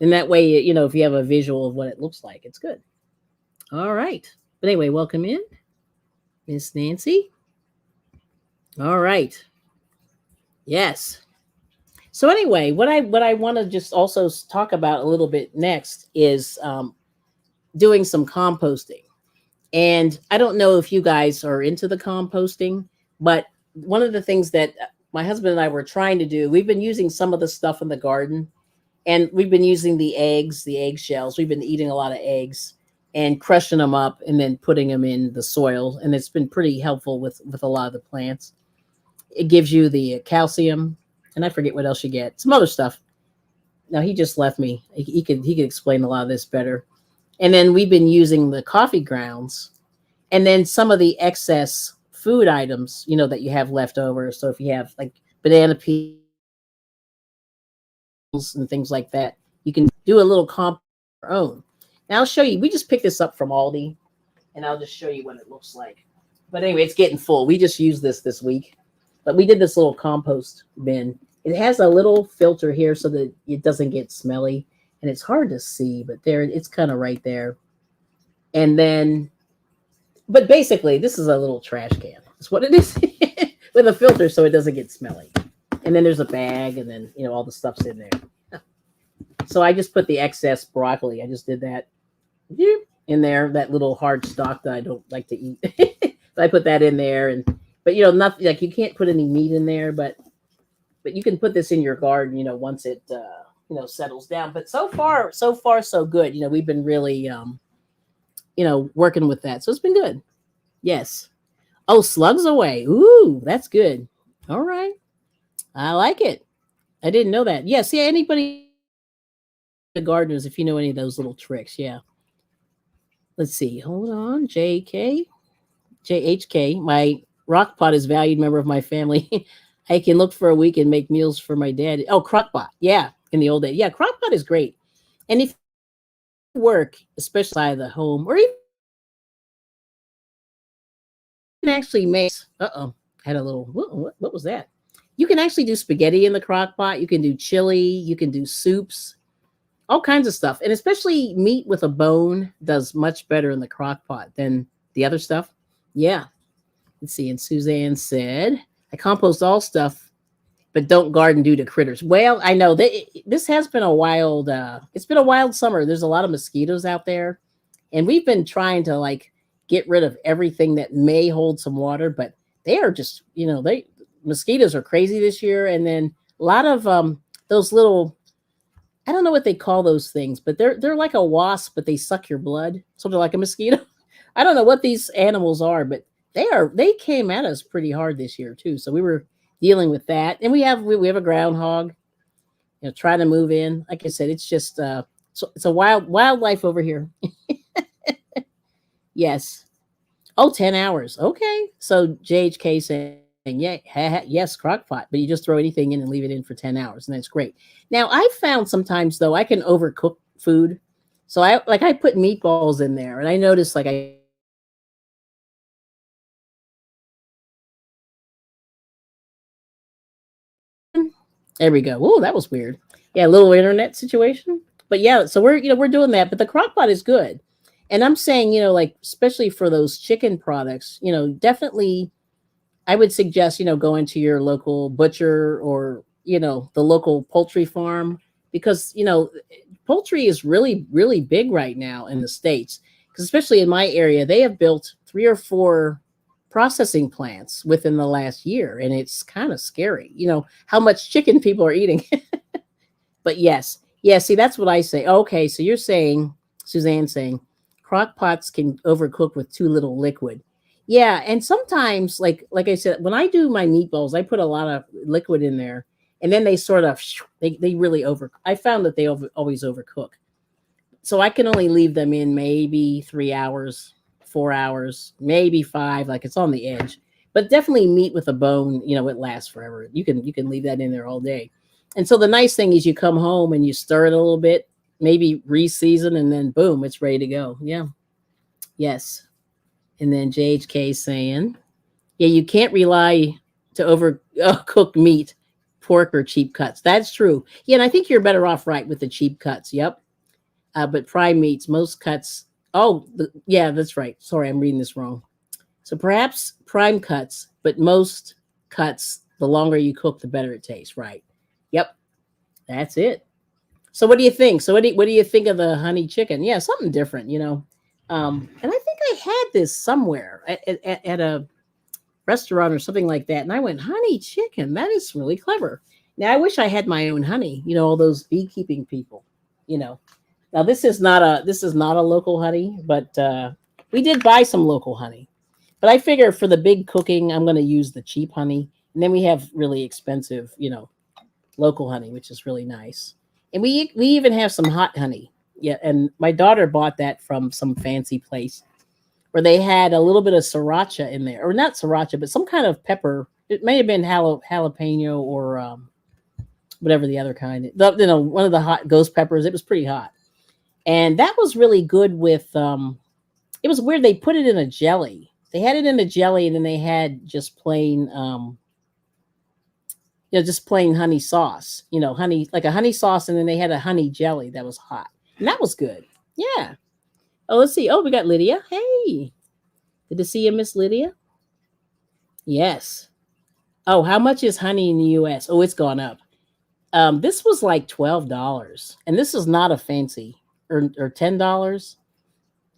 And that way, if you have a visual of what it looks like, it's good. All right. But anyway, welcome in, Miss Nancy. All right. Yes. So anyway, what I want to just also talk about a little bit next is doing some composting. And I don't know if you guys are into the composting, but one of the things that my husband and I were trying to do, we've been using some of the stuff in the garden, and we've been using the eggshells. We've been eating a lot of eggs and crushing them up and then putting them in the soil. And it's been pretty helpful with a lot of the plants. It gives you the calcium, and I forget what else you get. Some other stuff. No, he just left me. He could explain a lot of this better. And then we've been using the coffee grounds, and then some of the excess food items, that you have left over. So if you have like banana peels and things like that, you can do a little compost of your own. Now I'll show you. We just picked this up from Aldi, and I'll just show you what it looks like. But anyway, it's getting full. We just used this week. But we did this little compost bin. It has a little filter here so that it doesn't get smelly. And it's hard to see, but there it's kind of right there. And then, but basically, this is a little trash can. That's what it is with a filter so it doesn't get smelly. And then there's a bag, and then, all the stuff's in there. So I just put the excess broccoli. I just did that in there, that little hard stalk that I don't like to eat. So I put that in there, but nothing like you can't put any meat in there, but you can put this in your garden, once it settles down. But so far so good. We've been really working with that. So it's been good. Yes. Oh, slugs away. Ooh, that's good. All right. I like it. I didn't know that. Yes, yeah, anybody, the gardeners, if you know any of those little tricks, yeah. Let's see. Hold on. JHK. My rock pot is valued member of my family. I can look for a week and make meals for my dad. Oh, crock pot. Yeah. In the old days. Yeah, crock pot is great. And if you work, especially outside of the home, or even actually make, had a little, what was that? You can actually do spaghetti in the crock pot. You can do chili. You can do soups, all kinds of stuff. And especially meat with a bone does much better in the crock pot than the other stuff. Yeah. Let's see. And Suzanne said, I compost all stuff, but don't garden due to critters. Well, I know that this has been a wild, it's been a wild summer. There's a lot of mosquitoes out there, and we've been trying to get rid of everything that may hold some water, but they are just, mosquitoes are crazy this year. And then a lot of those little, I don't know what they call those things, but they're like a wasp, but they suck your blood, sort of like a mosquito. I don't know what these animals are, but they came at us pretty hard this year too. So we were dealing with that, and we have a groundhog, trying to move in. Like I said, it's just it's a wildlife over here. Yes. Oh, 10 hours. Okay. So JHK saying, yeah, yes, crock pot, but you just throw anything in and leave it in for 10 hours, and that's great. Now, I found sometimes though I can overcook food, so I put meatballs in there, and I noticed there we go. Oh, that was weird. Yeah, a little internet situation. But yeah, so we're doing that. But the crock pot is good. And I'm saying, especially for those chicken products, definitely I would suggest, going to your local butcher or, the local poultry farm, because, poultry is really, really big right now in the States. Because especially in my area, they have built 3 or 4 processing plants within the last year, and it's kind of scary how much chicken people are eating. But yes, see, that's what I say. Okay, so you're saying, Suzanne saying, crock pots can overcook with too little liquid. Yeah, and sometimes like I said, when I do my meatballs, I put a lot of liquid in there, and then they sort of they really I found that they always overcook. So I can only leave them in maybe 3 hours, 4 hours, maybe 5, like it's on the edge. But definitely meat with a bone, it lasts forever. You can leave that in there all day. And so the nice thing is you come home and you stir it a little bit, maybe re-season, and then boom, it's ready to go. Yeah. Yes. And then JHK saying, yeah, you can't rely to over cook meat, pork, or cheap cuts. That's true. Yeah, and I think you're better off right with the cheap cuts. Yep. But prime meats, most cuts. Oh, yeah, that's right. Sorry, I'm reading this wrong. So perhaps prime cuts, but most cuts, the longer you cook, the better it tastes. Right. Yep. That's it. So what do you think? So what do you think of the honey chicken? Yeah, something different. And I think I had this somewhere at a restaurant or something like that. And I went, honey chicken, that is really clever. Now I wish I had my own honey, all those beekeeping people, you know. Now this is not a local honey, but we did buy some local honey. But I figure for the big cooking, I'm gonna use the cheap honey. And then we have really expensive, local honey, which is really nice. And we even have some hot honey. Yeah, and my daughter bought that from some fancy place where they had a little bit of sriracha in there, or not sriracha, but some kind of pepper. It may have been jalapeno or whatever the other kind. One of the hot ghost peppers. It was pretty hot, and that was really good with. It was weird. They put it in a jelly. They had it in a jelly, and then they had just plain, just plain honey sauce. Honey, like a honey sauce, and then they had a honey jelly that was hot, and that was good. Yeah. Oh, let's see. Oh, we got Lydia. Hey, good to see you, Miss Lydia. Yes. Oh, how much is honey in the U.S.? Oh, it's gone up. This was like $12, and this is not a fancy or $10.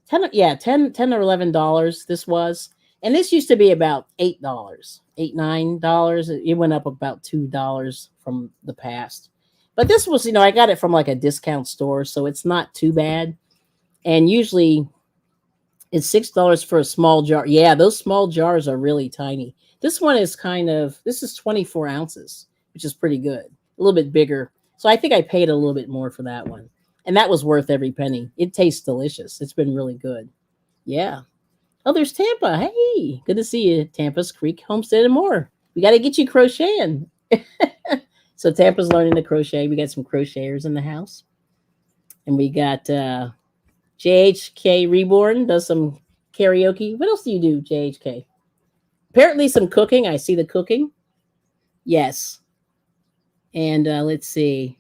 10 or $11. This was, and this used to be about $8, $9. It went up about $2 from the past, but this was, I got it from like a discount store, so it's not too bad. And usually it's $6 for a small jar. Yeah, those small jars are really tiny. This one is this is 24 ounces, which is pretty good. A little bit bigger. So I think I paid a little bit more for that one. And that was worth every penny. It tastes delicious. It's been really good. Yeah. Oh, there's Tampa. Hey, good to see you, Tampa's Creek Homestead and more. We got to get you crocheting. So Tampa's learning to crochet. We got some crocheters in the house. And we got JHK Reborn does some karaoke. What else do you do, JHK? Apparently some cooking. I see the cooking. Yes. And let's see.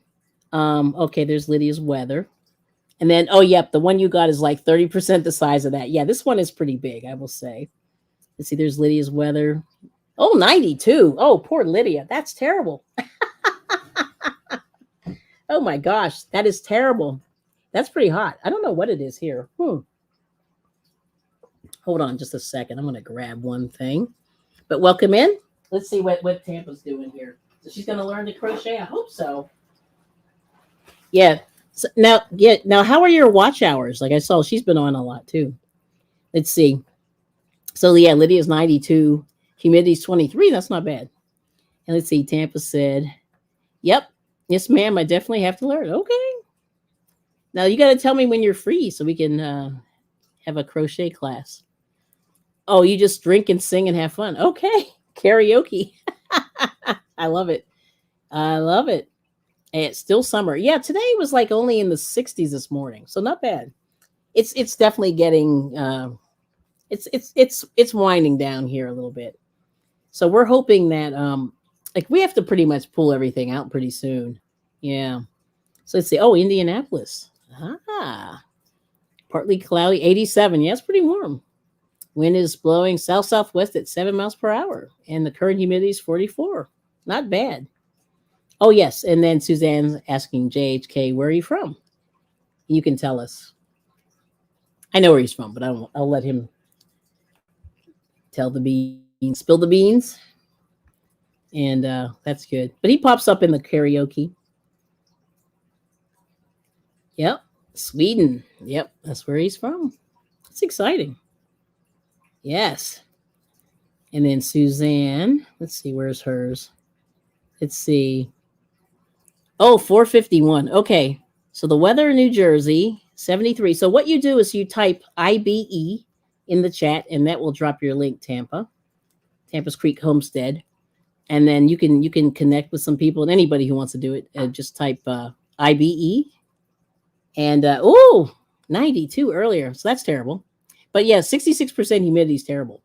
Okay, there's Lydia's weather. And then, oh, yep, the one you got is like 30% the size of that. Yeah, this one is pretty big, I will say. Let's see, there's Lydia's weather. Oh, 92. Oh, poor Lydia. That's terrible. Oh, my gosh. That is terrible. That's pretty hot. I don't know what it is here. Hold on just a second. I'm going to grab one thing. But welcome in. Let's see what Tampa's doing here. So she's going to learn to crochet. I hope so. Yeah. So now, how are your watch hours? Like I saw, she's been on a lot too. Let's see. So yeah, Lydia's 92. Humidity's 23. That's not bad. And let's see. Tampa said, "Yep, yes, ma'am. I definitely have to learn." Okay. Now you got to tell me when you're free so we can have a crochet class. Oh, you just drink and sing and have fun. Okay. Karaoke. I love it. I love it. And it's still summer. Yeah, today was like only in the 60s this morning, so not bad. It's definitely getting it's winding down here a little bit. So we're hoping that like we have to pretty much pull everything out pretty soon. Yeah. So let's see. Oh, Indianapolis. Partly cloudy, 87. Yeah, it's pretty warm. Wind is blowing south-southwest at 7 miles per hour, and the current humidity is 44. Not bad. Oh, yes. And then Suzanne's asking JHK, where are you from? You can tell us. I know where he's from, but I'll let him tell the beans, spill the beans. And that's good. But he pops up in the karaoke. Yep. Sweden. Yep. That's where he's from. It's exciting. Yes. And then Suzanne. Let's see. Where's hers? Let's see. Oh, 451. Okay. So the weather in New Jersey, 73. So what you do is you type IBE in the chat, and that will drop your link, Tampa, Tampa's Creek Homestead. And then you can connect with some people and anybody who wants to do it. Just type IBE. And 92 earlier. So that's terrible. But yeah, 66% humidity is terrible.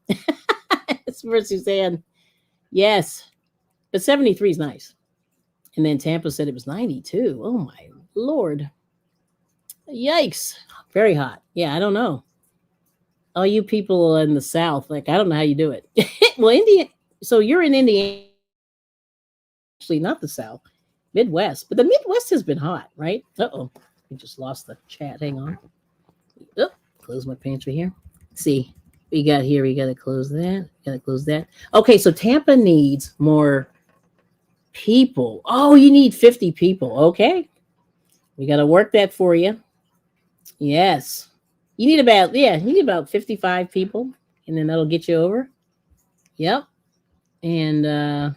It's for Suzanne. Yes. But 73 is nice. And then Tampa said it was 92. Oh my Lord. Yikes. Very hot. Yeah, I don't know. All you people in the South, like, I don't know how you do it. Well, India. So you're in Indiana. Actually, not the South. Midwest. But the Midwest has been hot, right? Uh-oh. We just lost the chat. Hang on. Oh, close my pantry here. Let's see. We got here. We got to close that. Got to close that. Okay, so Tampa needs more people. Oh, you need 50 people. Okay. We got to work that for you. Yes. You need about 55 people, and then that'll get you over. Yep. And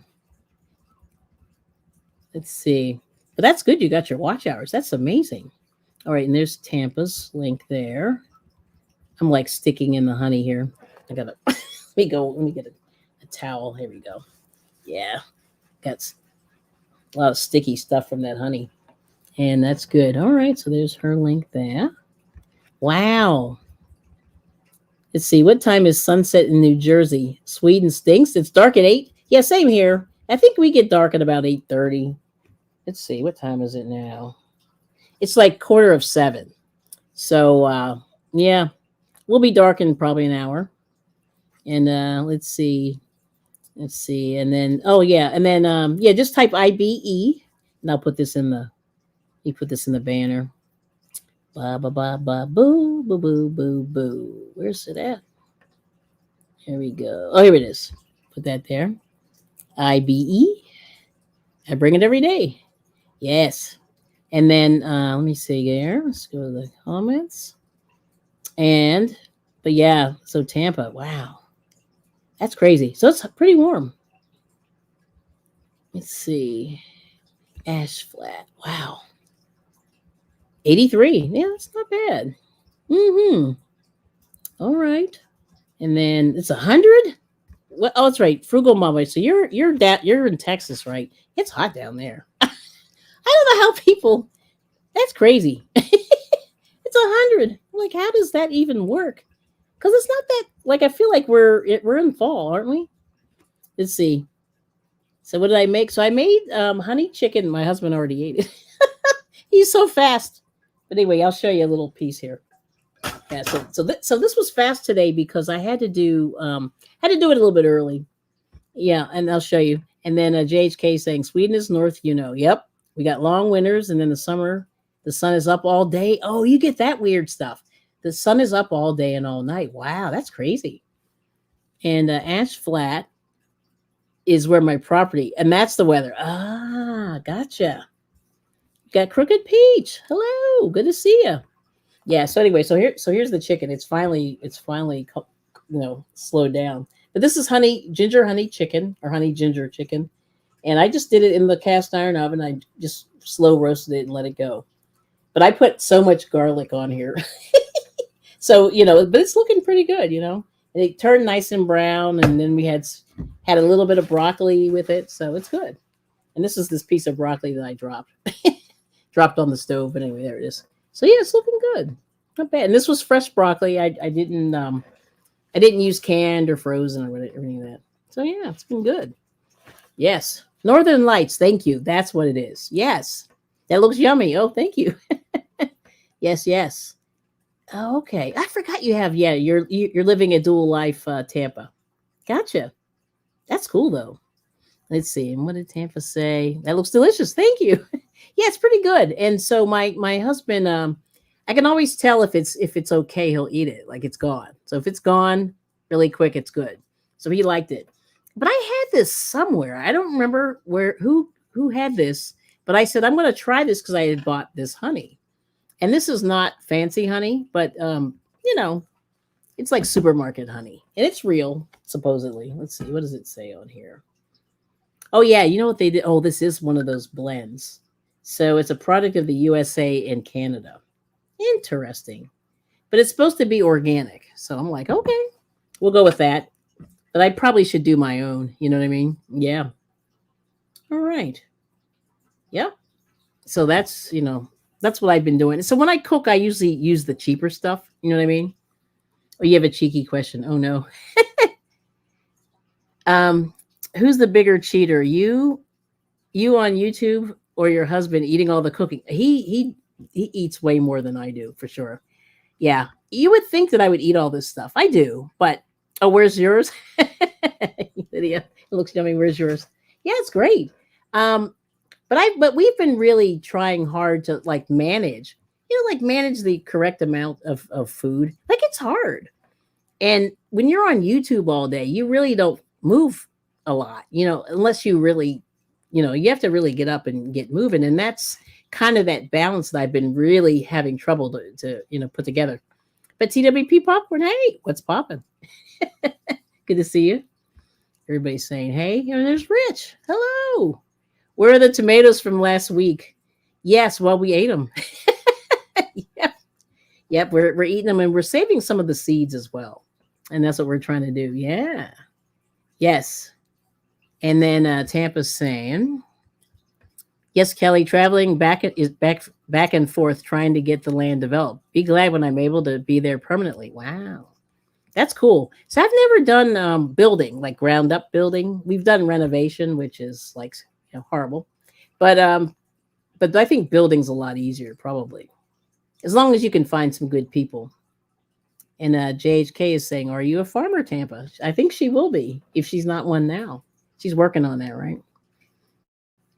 let's see. But that's good. You got your watch hours. That's amazing. All right, and there's Tampa's link there. I'm like sticking in the honey here. I gotta let me get a towel. Here we go. Yeah. Got a lot of sticky stuff from that honey. And that's good. All right, so there's her link there. Wow. Let's see. What time is sunset in New Jersey? Sweden stinks. It's dark at 8. Yeah, same here. I think we get dark at about 8:30. Let's see. What time is it now? It's like 7:15. So, yeah, we'll be dark in probably an hour. And let's see. And then, just type IBE. And I'll put this in the banner. Ba ba ba ba boo boo boo boo boo. Where's it at? Here we go. Oh, here it is. Put that there. IBE. I bring it every day. Yes. And then let me see here. Let's go to the comments. But yeah, so Tampa. Wow. That's crazy. So it's pretty warm. Let's see. Ash Flat. Wow. 83. Yeah, that's not bad. Mm-hmm. All right. And then it's 100. What? Oh, that's right. Frugal Mama. So you're in Texas, right? It's hot down there. I don't know how people. That's crazy. It's 100. Like, how does that even work? Because it's not that. Like, I feel like we're in fall, aren't we? Let's see. So what did I make? So I made honey chicken. My husband already ate it. He's so fast. But anyway, I'll show you a little piece here. Yeah. So this was fast today because I had to do it a little bit early. Yeah, and I'll show you. And then JHK saying Sweden is north. Yep. We got long winters, and then the summer, the sun is up all day. Oh, you get that weird stuff. The sun is up all day and all night. Wow, that's crazy. And Ash Flat is where my property, and that's the weather. Ah, gotcha. Got Crooked Peach. Hello, good to see you. Yeah. So anyway, here's the chicken. It's finally slowed down. But this is ginger honey chicken or honey ginger chicken, and I just did it in the cast iron oven. I just slow roasted it and let it go. But I put so much garlic on here, so but it's looking pretty good. And it turned nice and brown, and then we had a little bit of broccoli with it, so it's good. And this is this piece of broccoli that I dropped on the stove. But anyway, there it is. So yeah, it's looking good. Not bad. And this was fresh broccoli. I didn't use canned or frozen or anything like that. So yeah, it's been good. Yes. Northern Lights. Thank you. That's what it is. Yes. That looks yummy. Oh, thank you. Yes. Oh, okay. I forgot you have, you're living a dual life, Tampa. Gotcha. That's cool though. Let's see. And what did Tampa say? That looks delicious. Thank you. Yeah, it's pretty good. And so my husband, I can always tell if it's okay, he'll eat it. Like it's gone. So if it's gone really quick, it's good. So he liked it. But I had this somewhere. I don't remember who had this, but I said, I'm going to try this because I had bought this honey. And this is not fancy honey, but it's like supermarket honey. And it's real, supposedly. Let's see. What does it say on here? Oh, yeah. You know what they did? Oh, this is one of those blends. So it's a product of the USA and Canada. Interesting. But it's supposed to be organic. So I'm like, okay, we'll go with that. But I probably should do my own. You know what I mean? Yeah. All right. Yep. So that's what I've been doing. So when I cook, I usually use the cheaper stuff. You know what I mean? Oh, you have a cheeky question. Oh no. Um, who's the bigger cheater? You on YouTube or your husband eating all the cooking? He eats way more than I do for sure. Yeah. You would think that I would eat all this stuff. I do, but oh, where's yours? Lydia, it looks yummy. Where's yours? Yeah, it's great. Um, but we've been really trying hard to like manage, like manage the correct amount of food. Like it's hard. And when you're on YouTube all day, you really don't move a lot, unless you really, you have to really get up and get moving. And that's kind of that balance that I've been really having trouble to put together. But TWP Popcorn, hey, what's popping? Good to see you. Everybody's saying, hey, there's Rich. Hello. Where are the tomatoes from last week? Yes, well, we ate them. Yep. Yep, we're eating them and we're saving some of the seeds as well. And that's what we're trying to do. Yeah. Yes. And then Tampa's saying, yes, Kelly, traveling back and forth trying to get the land developed. Be glad when I'm able to be there permanently. Wow. That's cool. So I've never done building, like ground up building. We've done renovation, which is like horrible. But I think building's a lot easier, probably. As long as you can find some good people. And JHK is saying, are you a farmer, Tampa? I think she will be if she's not one now. She's working on that, right?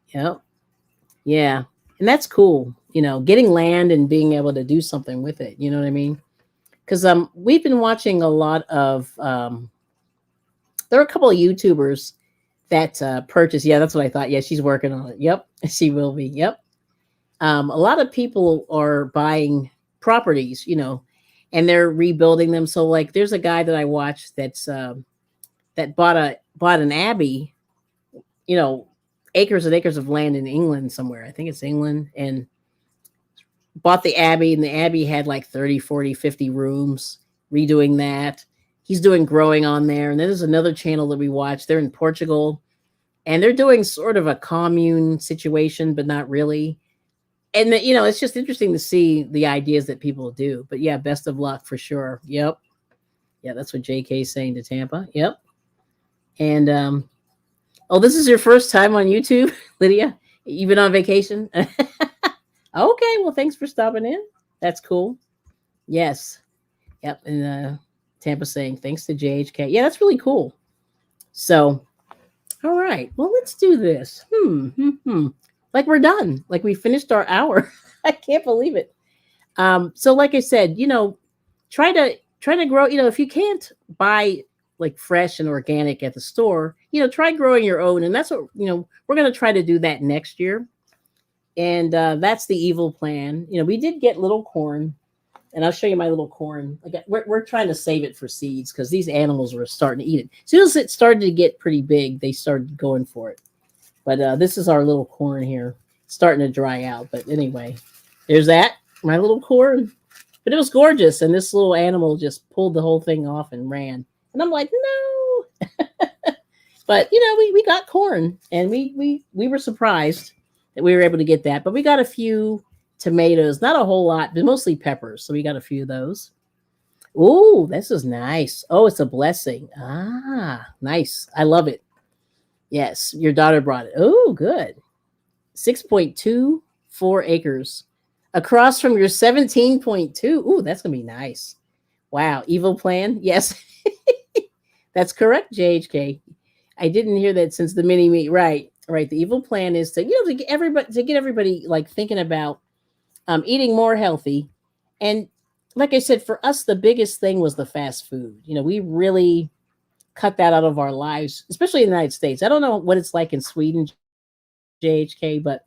Yep. Yeah. And that's cool, getting land and being able to do something with it. You know what I mean? Because we've been watching a lot of, there are a couple of YouTubers that purchase. Yeah, that's what I thought. Yeah, she's working on it. Yep. She will be. Yep. A lot of people are buying properties, and they're rebuilding them. So like there's a guy that I watched that bought an abbey, acres and acres of land in England somewhere. I think it's England, and bought the abbey, and the abbey had like 30, 40, 50 rooms, redoing that. He's doing growing on there. And then there's another channel that we watch. They're in Portugal and they're doing sort of a commune situation, but not really. And it's just interesting to see the ideas that people do. But yeah, best of luck for sure. Yep. Yeah, that's what JK is saying to Tampa. Yep. And oh, this is your first time on YouTube, Lydia? You've been on vacation? Okay, well, thanks for stopping in. That's cool. Yes. Yep. And Tampa saying thanks to JHK. Yeah, that's really cool. So, all right. Well, let's do this. Like we're done. Like we finished our hour. I can't believe it. So like I said, try to grow, if you can't buy like fresh and organic at the store, try growing your own. And that's what, we're going to try to do that next year. And that's the evil plan. We did get little corn, and I'll show you my little corn. Like we're trying to save it for seeds because these animals were starting to eat it. As soon as it started to get pretty big, they started going for it. But this is our little corn here. It's starting to dry out. But anyway, there's that, my little corn. But it was gorgeous. And this little animal just pulled the whole thing off and ran. And I'm like, no. But, we got corn. And we were surprised that we were able to get that. But we got a few tomatoes. Not a whole lot, but mostly peppers. So we got a few of those. Oh, this is nice. Oh, it's a blessing. Ah, nice. I love it. Yes, your daughter brought it. Oh, good. 6.24 acres across from your 17.2. Ooh, that's going to be nice. Wow. Evil plan. Yes, that's correct, JHK. I didn't hear that since the mini meet. Right. Right. The evil plan is to, to get everybody like thinking about eating more healthy. And like I said, for us, the biggest thing was the fast food. We really cut that out of our lives, especially in the United States. I don't know what it's like in Sweden, JHK, but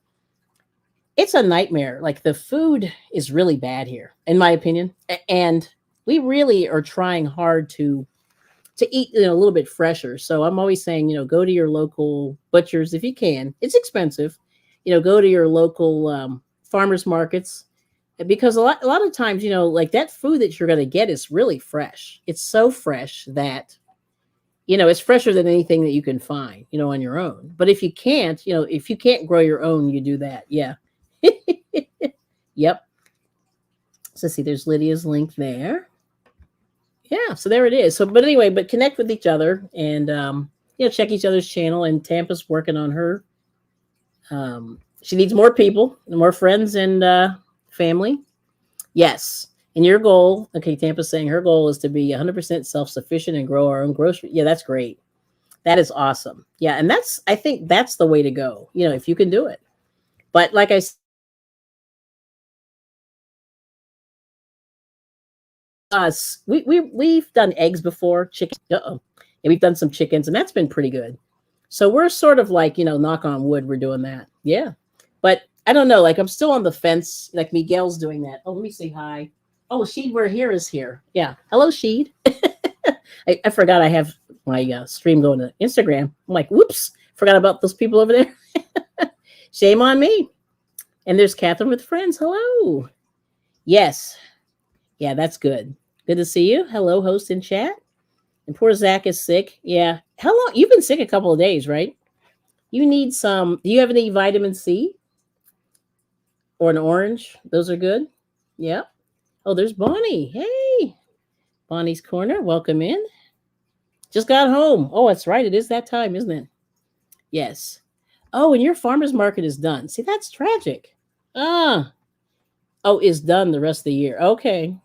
it's a nightmare. Like the food is really bad here, in my opinion. And we really are trying hard to eat a little bit fresher. So I'm always saying, go to your local butchers if you can. It's expensive. Go to your local farmers markets, because a lot of times, like that food that you're going to get is really fresh. It's so fresh that It's fresher than anything that you can find, on your own. But if you can't, if you can't grow your own, you do that. Yeah. Yep. So see, there's Lydia's link there. Yeah, so there it is. So, but anyway, but connect with each other and check each other's channel. And Tampa's working on her. She needs more people, more friends, and family. Yes. And your goal, okay, Tampa's saying her goal is to be 100% self-sufficient and grow our own grocery. Yeah, that's great. That is awesome. Yeah, and I think that's the way to go. If you can do it. But like I said, us we've done eggs before, chicken. And we've done some chickens, and that's been pretty good. So we're sort of like, knock on wood, we're doing that. Yeah. But I don't know, like I'm still on the fence. Like Miguel's doing that. Oh, let me say hi. Oh, Sheed, we're here is here. Yeah. Hello, Sheed. I forgot I have my stream going to Instagram. I'm like, whoops, forgot about those people over there. Shame on me. And there's Catherine with friends. Hello. Yes. Yeah, that's good. Good to see you. Hello, host in chat. And poor Zach is sick. Yeah. How long? You've been sick a couple of days, right? You need some. Do you have any vitamin C? Or an orange? Those are good. Yeah. Oh, there's Bonnie. Hey. Bonnie's Corner. Welcome in. Just got home. Oh, that's right. It is that time, isn't it? Yes. Oh, and your farmer's market is done. See, that's tragic. Oh, is done the rest of the year. Okay.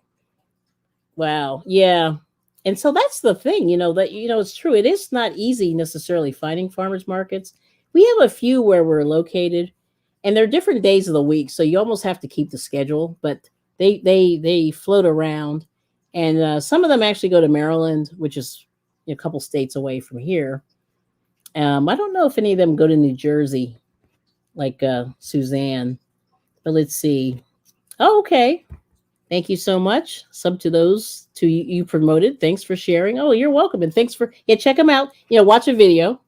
Wow. Yeah. And so that's the thing, that, it's true. It is not easy necessarily finding farmers markets. We have a few where we're located and they're different days of the week. So you almost have to keep the schedule, but they float around. And some of them actually go to Maryland, which is a couple states away from here. I don't know if any of them go to New Jersey, like Suzanne, but let's see. Oh, okay. Thank you so much. Sub to those two you promoted. Thanks for sharing. Oh, you're welcome. And thanks for, check them out. Watch a video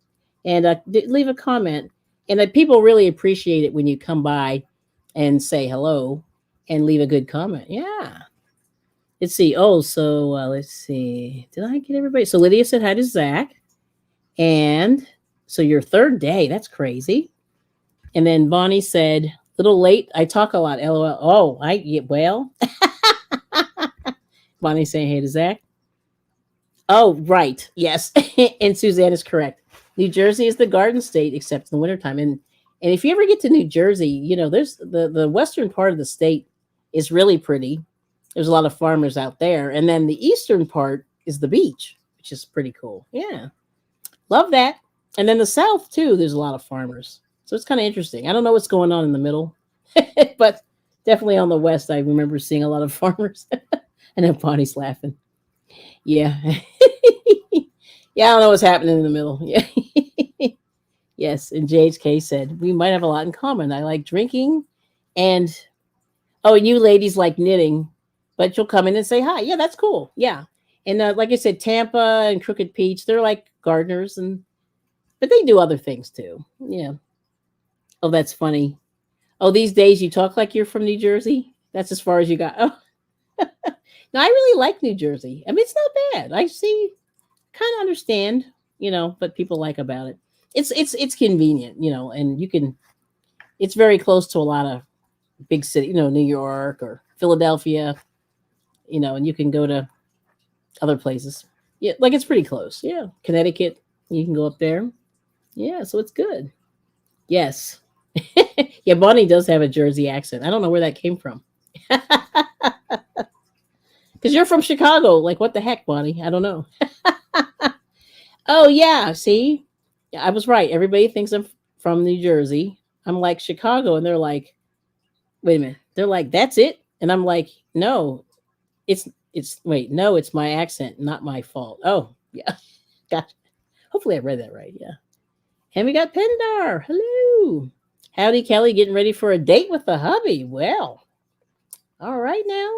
and leave a comment. And people really appreciate it when you come by and say hello and leave a good comment. Yeah. Let's see. Oh, so let's see. Did I get everybody? So Lydia said hi to Zach. And so your third day. That's crazy. And then Bonnie said, little late. I talk a lot. LOL. Oh, well. Bonnie saying hey to Zach. Oh, right. Yes. And Suzanne is correct. New Jersey is the garden state, except in the wintertime. And if you ever get to New Jersey, there's the western part of the state is really pretty. There's a lot of farmers out there. And then the eastern part is the beach, which is pretty cool. Yeah. Love that. And then the south, too, there's a lot of farmers. So it's kind of interesting. I don't know what's going on in the middle, but definitely on the west, I remember seeing a lot of farmers. I know Bonnie's laughing. Yeah. Yeah, I don't know what's happening in the middle. Yeah. Yes. And JHK said, we might have a lot in common. I like drinking and you ladies like knitting, but you'll come in and say hi. Yeah, that's cool. Yeah. And like I said, Tampa and Crooked Peach, they're like gardeners but they do other things too. Yeah. Oh, that's funny. Oh, these days you talk like you're from New Jersey. That's as far as you got. Oh, no, I really like New Jersey. I mean, it's not bad. I see, kind of understand, what people like about it. It's convenient, and you can. It's very close to a lot of big city, New York or Philadelphia, and you can go to other places. Yeah, like it's pretty close. Yeah, Connecticut, you can go up there. Yeah, so it's good. Yes. Yeah, Bonnie does have a Jersey accent. I don't know where that came from. Because you're from Chicago. Like, what the heck, Bonnie? I don't know. Oh, yeah. See? Yeah, I was right. Everybody thinks I'm from New Jersey. I'm like Chicago. And they're like, wait a minute. They're like, that's it? And I'm like, no, no, it's my accent, not my fault. Oh, yeah. Gotcha. Hopefully I read that right. Yeah. And we got Pendar. Hello. Howdy, Kelly. Getting ready for a date with the hubby. Well, all right now.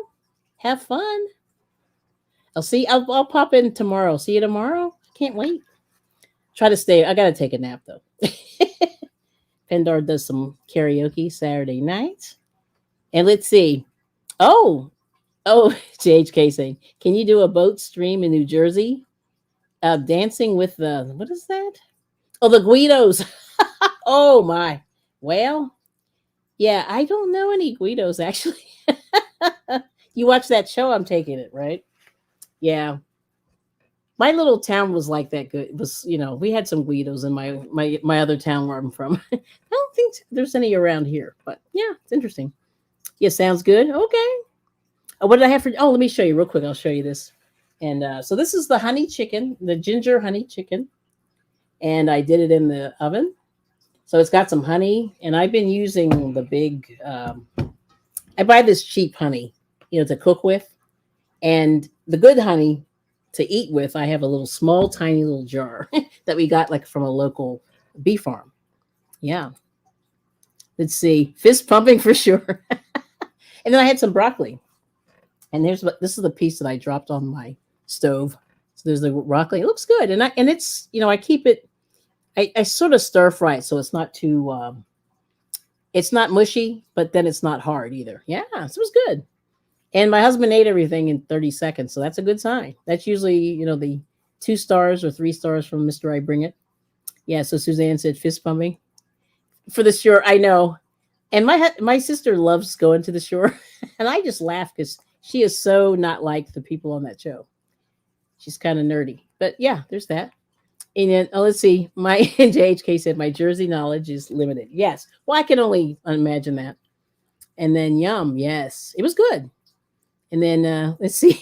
Have fun. I'll pop in tomorrow. See you tomorrow. Can't wait. Try to stay. I got to take a nap, though. Pendar does some karaoke Saturday night. And let's see. Oh, JHK saying, can you do a boat stream in New Jersey? Dancing with the, what is that? Oh, the Guidos. Oh my. Well, yeah, I don't know any Guidos actually. You watch that show, I'm taking it, right? Yeah. My little town was like that good. It was, we had some Guidos in my other town where I'm from. I don't think there's any around here, but yeah, it's interesting. Yeah, sounds good. Okay. Oh, what did I have for? Oh, let me show you real quick. I'll show you this. And so this is the honey chicken, the ginger honey chicken, and I did it in the oven. So it's got some honey, and I've been using the big. I buy this cheap honey, to cook with, and the good honey to eat with. I have a little small, tiny little jar that we got like from a local bee farm. Yeah. Let's see, fist pumping for sure. And then I had some broccoli, and this is the piece that I dropped on my stove. So there's the broccoli. It looks good, and it's I keep it. I sort of stir fry it so it's not too. It's not mushy, but then it's not hard either. Yeah, so it was good. And my husband ate everything in 30 seconds, so that's a good sign. That's usually the 2 stars or 3 stars from Mr. I Bring It. Yeah. So Suzanne said fist pumping for the shore. I know. And my sister loves going to the shore, and I just laugh because she is so not like the people on that show. She's kind of nerdy, but yeah, there's that. And then let's see, my JHK said my Jersey knowledge is limited. Yes, well, I can only imagine that. And then yum, yes, it was good. And then let's see,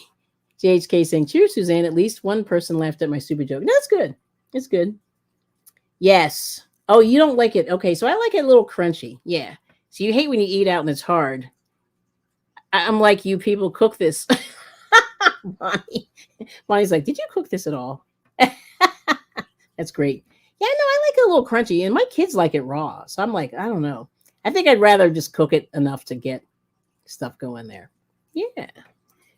JHK saying cheers, Suzanne. At least one person laughed at my stupid joke. No, it's good. It's good. Yes. Oh, you don't like it? Okay, so I like it a little crunchy. Yeah. So you hate when you eat out and it's hard. I'm like, you people cook this. Bonnie's like, did you cook this at all? That's great. Yeah, no, I like it a little crunchy, and my kids like it raw. So I'm like, I don't know. I think I'd rather just cook it enough to get stuff going there. Yeah.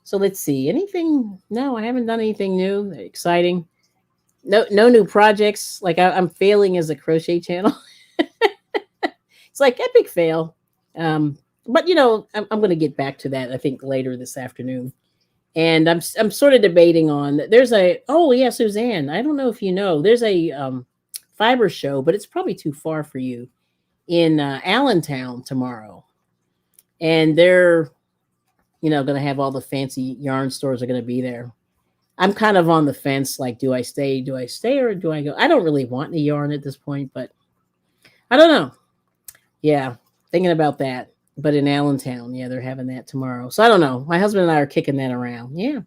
So let's see. Anything? No, I haven't done anything new, exciting. No new projects. Like I'm failing as a crochet channel. It's like epic fail. But I'm going to get back to that, I think, later this afternoon. And I'm sort of debating on, there's oh yeah, Suzanne, I don't know if you know, there's a fiber show, but it's probably too far for you, in Allentown tomorrow. And they're, going to have all the fancy yarn stores are going to be there. I'm kind of on the fence. Like, do I stay or do I go? I don't really want any yarn at this point, but I don't know. Yeah. Thinking about that. But in Allentown, yeah, they're having that tomorrow. So I don't know. My husband and I are kicking that around. Yeah.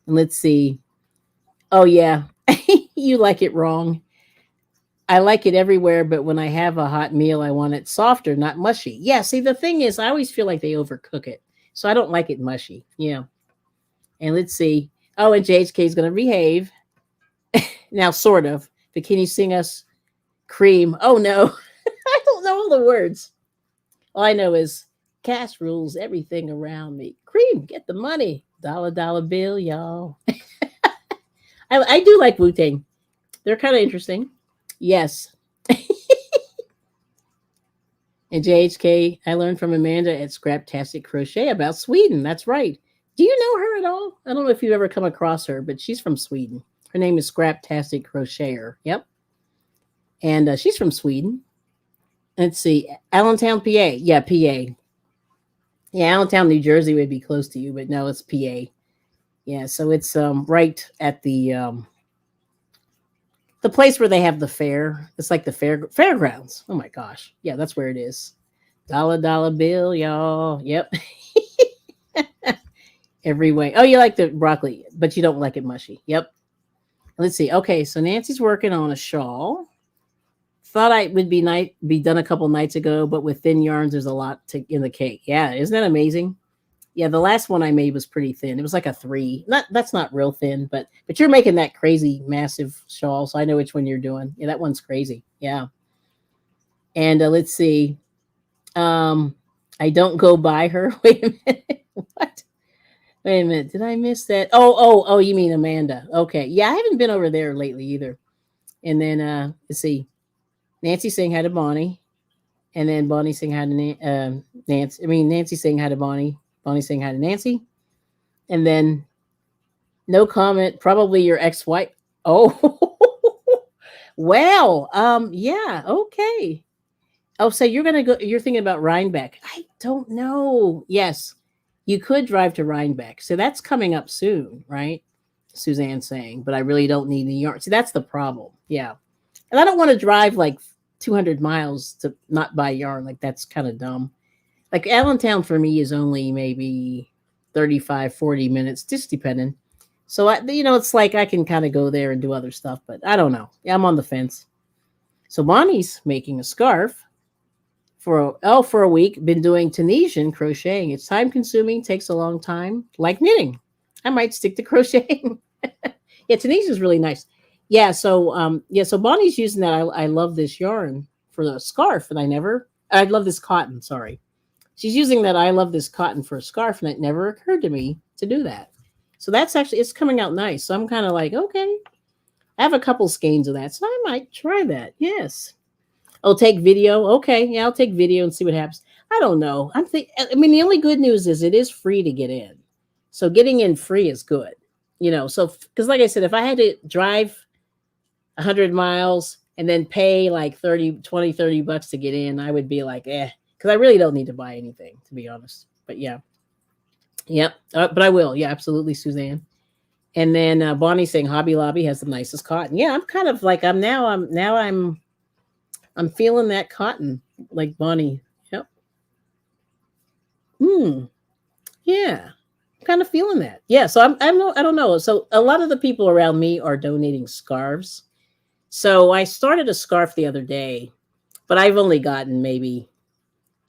And let's see. Oh, yeah. You like it wrong. I like it everywhere, but when I have a hot meal, I want it softer, not mushy. Yeah. See, the thing is, I always feel like they overcook it. So I don't like it mushy. Yeah. And let's see. Oh, and JHK is going to behave. Now, sort of. But can you sing us Cream? Oh, no. I don't know all the words. All I know is cash rules everything around me. Cream, get the money. Dollar bill, y'all. I do like Wu-Tang. They're kind of interesting. Yes. And JHK, I learned from Amanda at Scraptastic Crochet about Sweden. That's right. Do you know her at all? I don't know if you've ever come across her, but she's from Sweden. Her name is Scraptastic Crocheter. Yep. And she's from Sweden. Let's see. Allentown, PA. Yeah, PA. Yeah, Allentown, New Jersey would be close to you, but no, it's PA. Yeah, so it's right at the place where they have the fair. It's like the fairgrounds. Oh my gosh. Yeah, that's where it is. Dollar bill, y'all. Yep. Every way. Oh, you like the broccoli, but you don't like it mushy. Yep. Let's see. Okay, so Nancy's working on a shawl. Thought I would be done a couple nights ago, but with thin yarns, there's a lot in the cake. Yeah, isn't that amazing? Yeah, the last one I made was pretty thin. It was like a 3. That's not real thin, but you're making that crazy massive shawl, so I know which one you're doing. Yeah, that one's crazy. Yeah. And let's see. I don't go by her. Wait a minute. What? Wait a minute. Did I miss that? Oh, you mean Amanda. Okay. Yeah, I haven't been over there lately either. And then let's see. Nancy saying hi to Bonnie. And then Bonnie saying hi to Nancy. Nancy saying hi to Bonnie. Bonnie saying hi to Nancy. And then no comment. Probably your ex-wife. Oh, well, yeah, okay. Oh, so you're gonna go? You're thinking about Rhinebeck? I don't know. Yes, you could drive to Rhinebeck. So that's coming up soon, right? Suzanne's saying, but I really don't need the yarn. See, that's the problem. Yeah, and I don't want to drive like 200 miles to not buy yarn. Like that's kind of dumb. Like Allentown for me is only maybe 35, 40 minutes, just depending. So it's like I can kind of go there and do other stuff, but I don't know. Yeah, I'm on the fence. So Bonnie's making a scarf for a week. Been doing Tunisian crocheting. It's time consuming, takes a long time, like knitting. I might stick to crocheting. Yeah, Tunisian is really nice. So Bonnie's using that. I love this yarn for the scarf, and I love this cotton. Sorry, she's using that. I love this cotton for a scarf, and it never occurred to me to do that. So that's actually it's coming out nice. So I'm kind of like, okay, I have a couple skeins of that, so I might try that. Yes. Oh, take video. Okay, yeah, I'll take video and see what happens. I don't know. I mean, the only good news is it is free to get in. So getting in free is good. So because like I said, if I had to drive 100 miles and then pay like 30 bucks to get in, I would be like, because I really don't need to buy anything, to be honest. But yeah. Yep. But I will. Yeah, absolutely, Suzanne. And then Bonnie saying Hobby Lobby has the nicest cotton. Yeah, I'm kind of like I'm feeling that cotton, like Bonnie. Yep. Yeah. I'm kind of feeling that. Yeah. So I don't know. So a lot of the people around me are donating scarves. So I started a scarf the other day, but I've only gotten maybe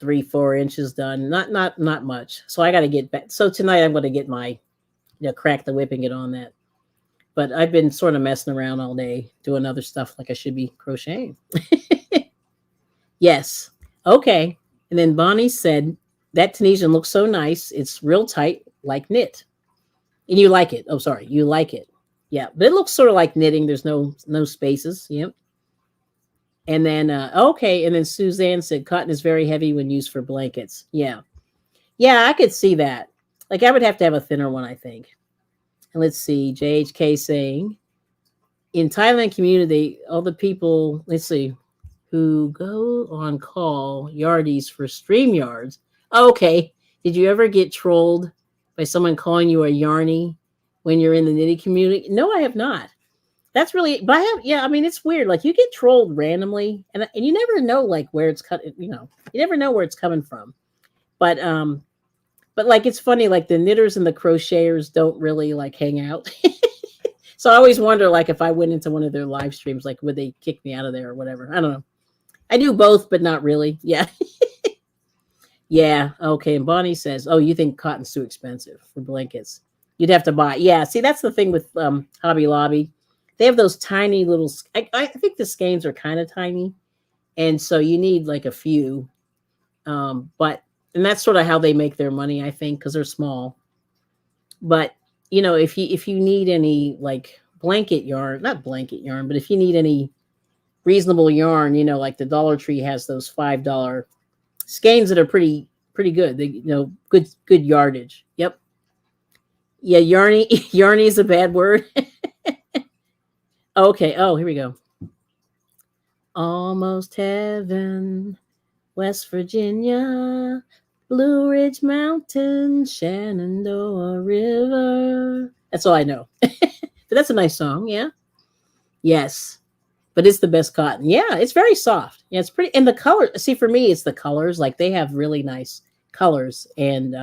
3-4 inches done. Not much. So I got to get back. So tonight I'm going to get my, crack the whip and get on that. But I've been sort of messing around all day doing other stuff like I should be crocheting. Yes. Okay. And then Bonnie said, that Tunisian looks so nice. It's real tight, like knit. And you like it. Oh, sorry. You like it. Yeah. But it looks sort of like knitting. There's no spaces. Yep. And then, okay. And then Suzanne said, cotton is very heavy when used for blankets. Yeah. Yeah, I could see that. Like I would have to have a thinner one, I think. And let's see. JHK saying, in Thailand community, all the people, let's see, who go on call yardies for streamyards. Okay. Did you ever get trolled by someone calling you a yarny when you're in the knitting community? No, I have not. That's really, but I have, yeah, I mean, it's weird. Like you get trolled randomly and you never know like where it's cut, you never know where it's coming from. But like, it's funny, like the knitters and the crocheters don't really like hang out. So I always wonder, like, if I went into one of their live streams, like, would they kick me out of there or whatever? I don't know. I do both, but not really. Yeah. Yeah. Okay. And Bonnie says, oh, you think cotton's too expensive for blankets? You'd have to buy. Yeah. See, that's the thing with Hobby Lobby. They have those tiny little, I think the skeins are kind of tiny. And so you need like a few. And that's sort of how they make their money, I think, because they're small. But, if you need any like blanket yarn, not blanket yarn, but if you need any reasonable yarn, like the Dollar Tree has those $5 skeins that are pretty good. They, good yardage. Yep. Yeah, yarny is a bad word. Okay. Oh, here we go. Almost heaven, West Virginia, Blue Ridge Mountain, Shenandoah River. That's all I know. But that's a nice song. Yeah. Yes. But it's the best cotton. Yeah, it's very soft. Yeah, it's pretty. And the color, see, for me, it's the colors. Like they have really nice colors. And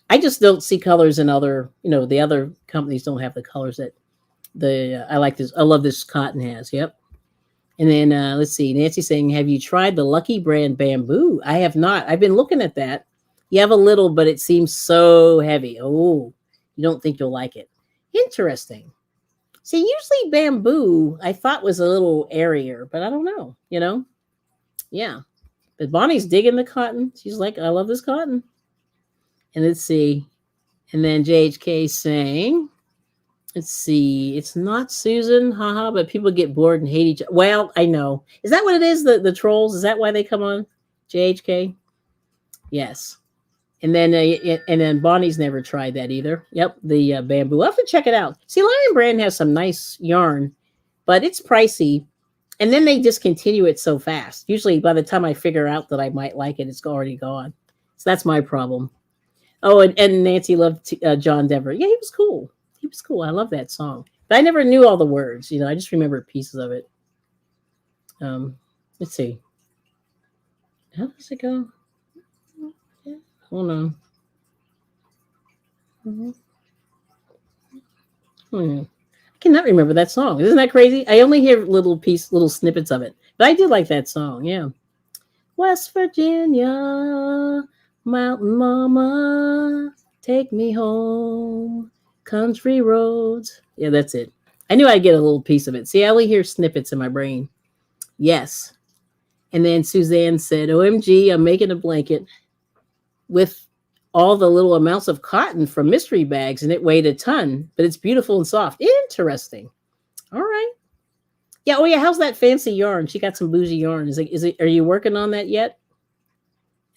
I just don't see colors in other, the other companies don't have the colors that I like this. I love this cotton has. Yep. And then let's see, Nancy saying, have you tried the Lucky Brand bamboo? I have not. I've been looking at that. You have a little, but it seems so heavy. Oh, you don't think you'll like it. Interesting. See, usually bamboo, I thought was a little airier, but I don't know, Yeah. But Bonnie's digging the cotton. She's like, I love this cotton. And let's see. And then JHK saying, let's see, it's not Susan, haha, but people get bored and hate each other. Well, I know. Is that what it is, the trolls? Is that why they come on JHK? Yes. And then Bonnie's never tried that either. Yep, the bamboo. I'll have to check it out. See, Lion Brand has some nice yarn, but it's pricey. And then they discontinue it so fast. Usually, by the time I figure out that I might like it, it's already gone. So that's my problem. Oh, and Nancy loved John Denver. Yeah, he was cool. He was cool. I love that song. But I never knew all the words. I just remembered pieces of it. Let's see. How does it go? Hold on. I cannot remember that song. Isn't that crazy? I only hear little snippets of it. But I do like that song, yeah. West Virginia, Mountain Mama, take me home, country roads. Yeah, that's it. I knew I'd get a little piece of it. See, I only hear snippets in my brain. Yes. And then Suzanne said, OMG, I'm making a blanket with all the little amounts of cotton from mystery bags, and it weighed a ton, but it's beautiful and soft. Interesting. All right. Yeah. Oh yeah. How's that fancy yarn? She got some bougie yarn. Is it, are you working on that yet?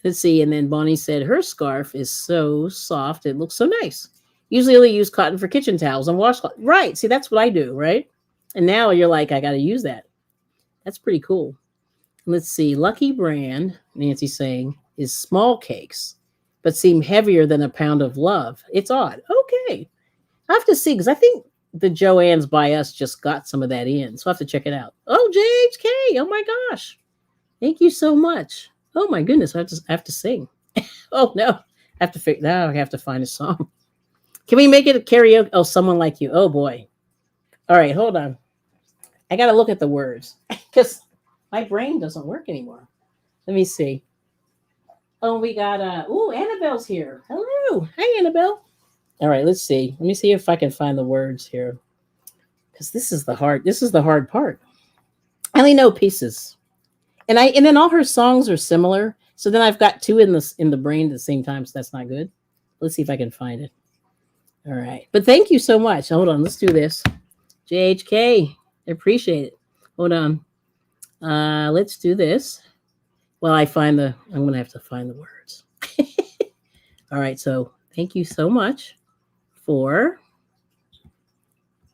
Let's see. And then Bonnie said her scarf is so soft. It looks so nice. Usually only use cotton for kitchen towels and washcloth. Right. See, that's what I do. Right. And now you're like, I got to use that. That's pretty cool. Let's see. Lucky Brand, Nancy's saying, is small cakes, but seem heavier than a pound of love. It's odd. Okay. I have to see, because I think the Joann's by us just got some of that in. So I have to check it out. Oh, JHK. Oh my gosh. Thank you so much. Oh my goodness. I have to sing. Oh no. I have to find a song. Can we make it a karaoke? Oh, Someone Like You. Oh boy. All right, hold on. I got to look at the words because my brain doesn't work anymore. Let me see. Oh, we got Annabelle's here. Hello. Hi, Annabelle. All right, let's see. Let me see if I can find the words here. Because this is the hard part. I only know pieces. And then all her songs are similar. So then I've got two in the brain at the same time, so that's not good. Let's see if I can find it. All right. But thank you so much. Hold on, let's do this. JHK. I appreciate it. Hold on. Let's do this. Well, I'm going to have to find the words. All right. So thank you so much for,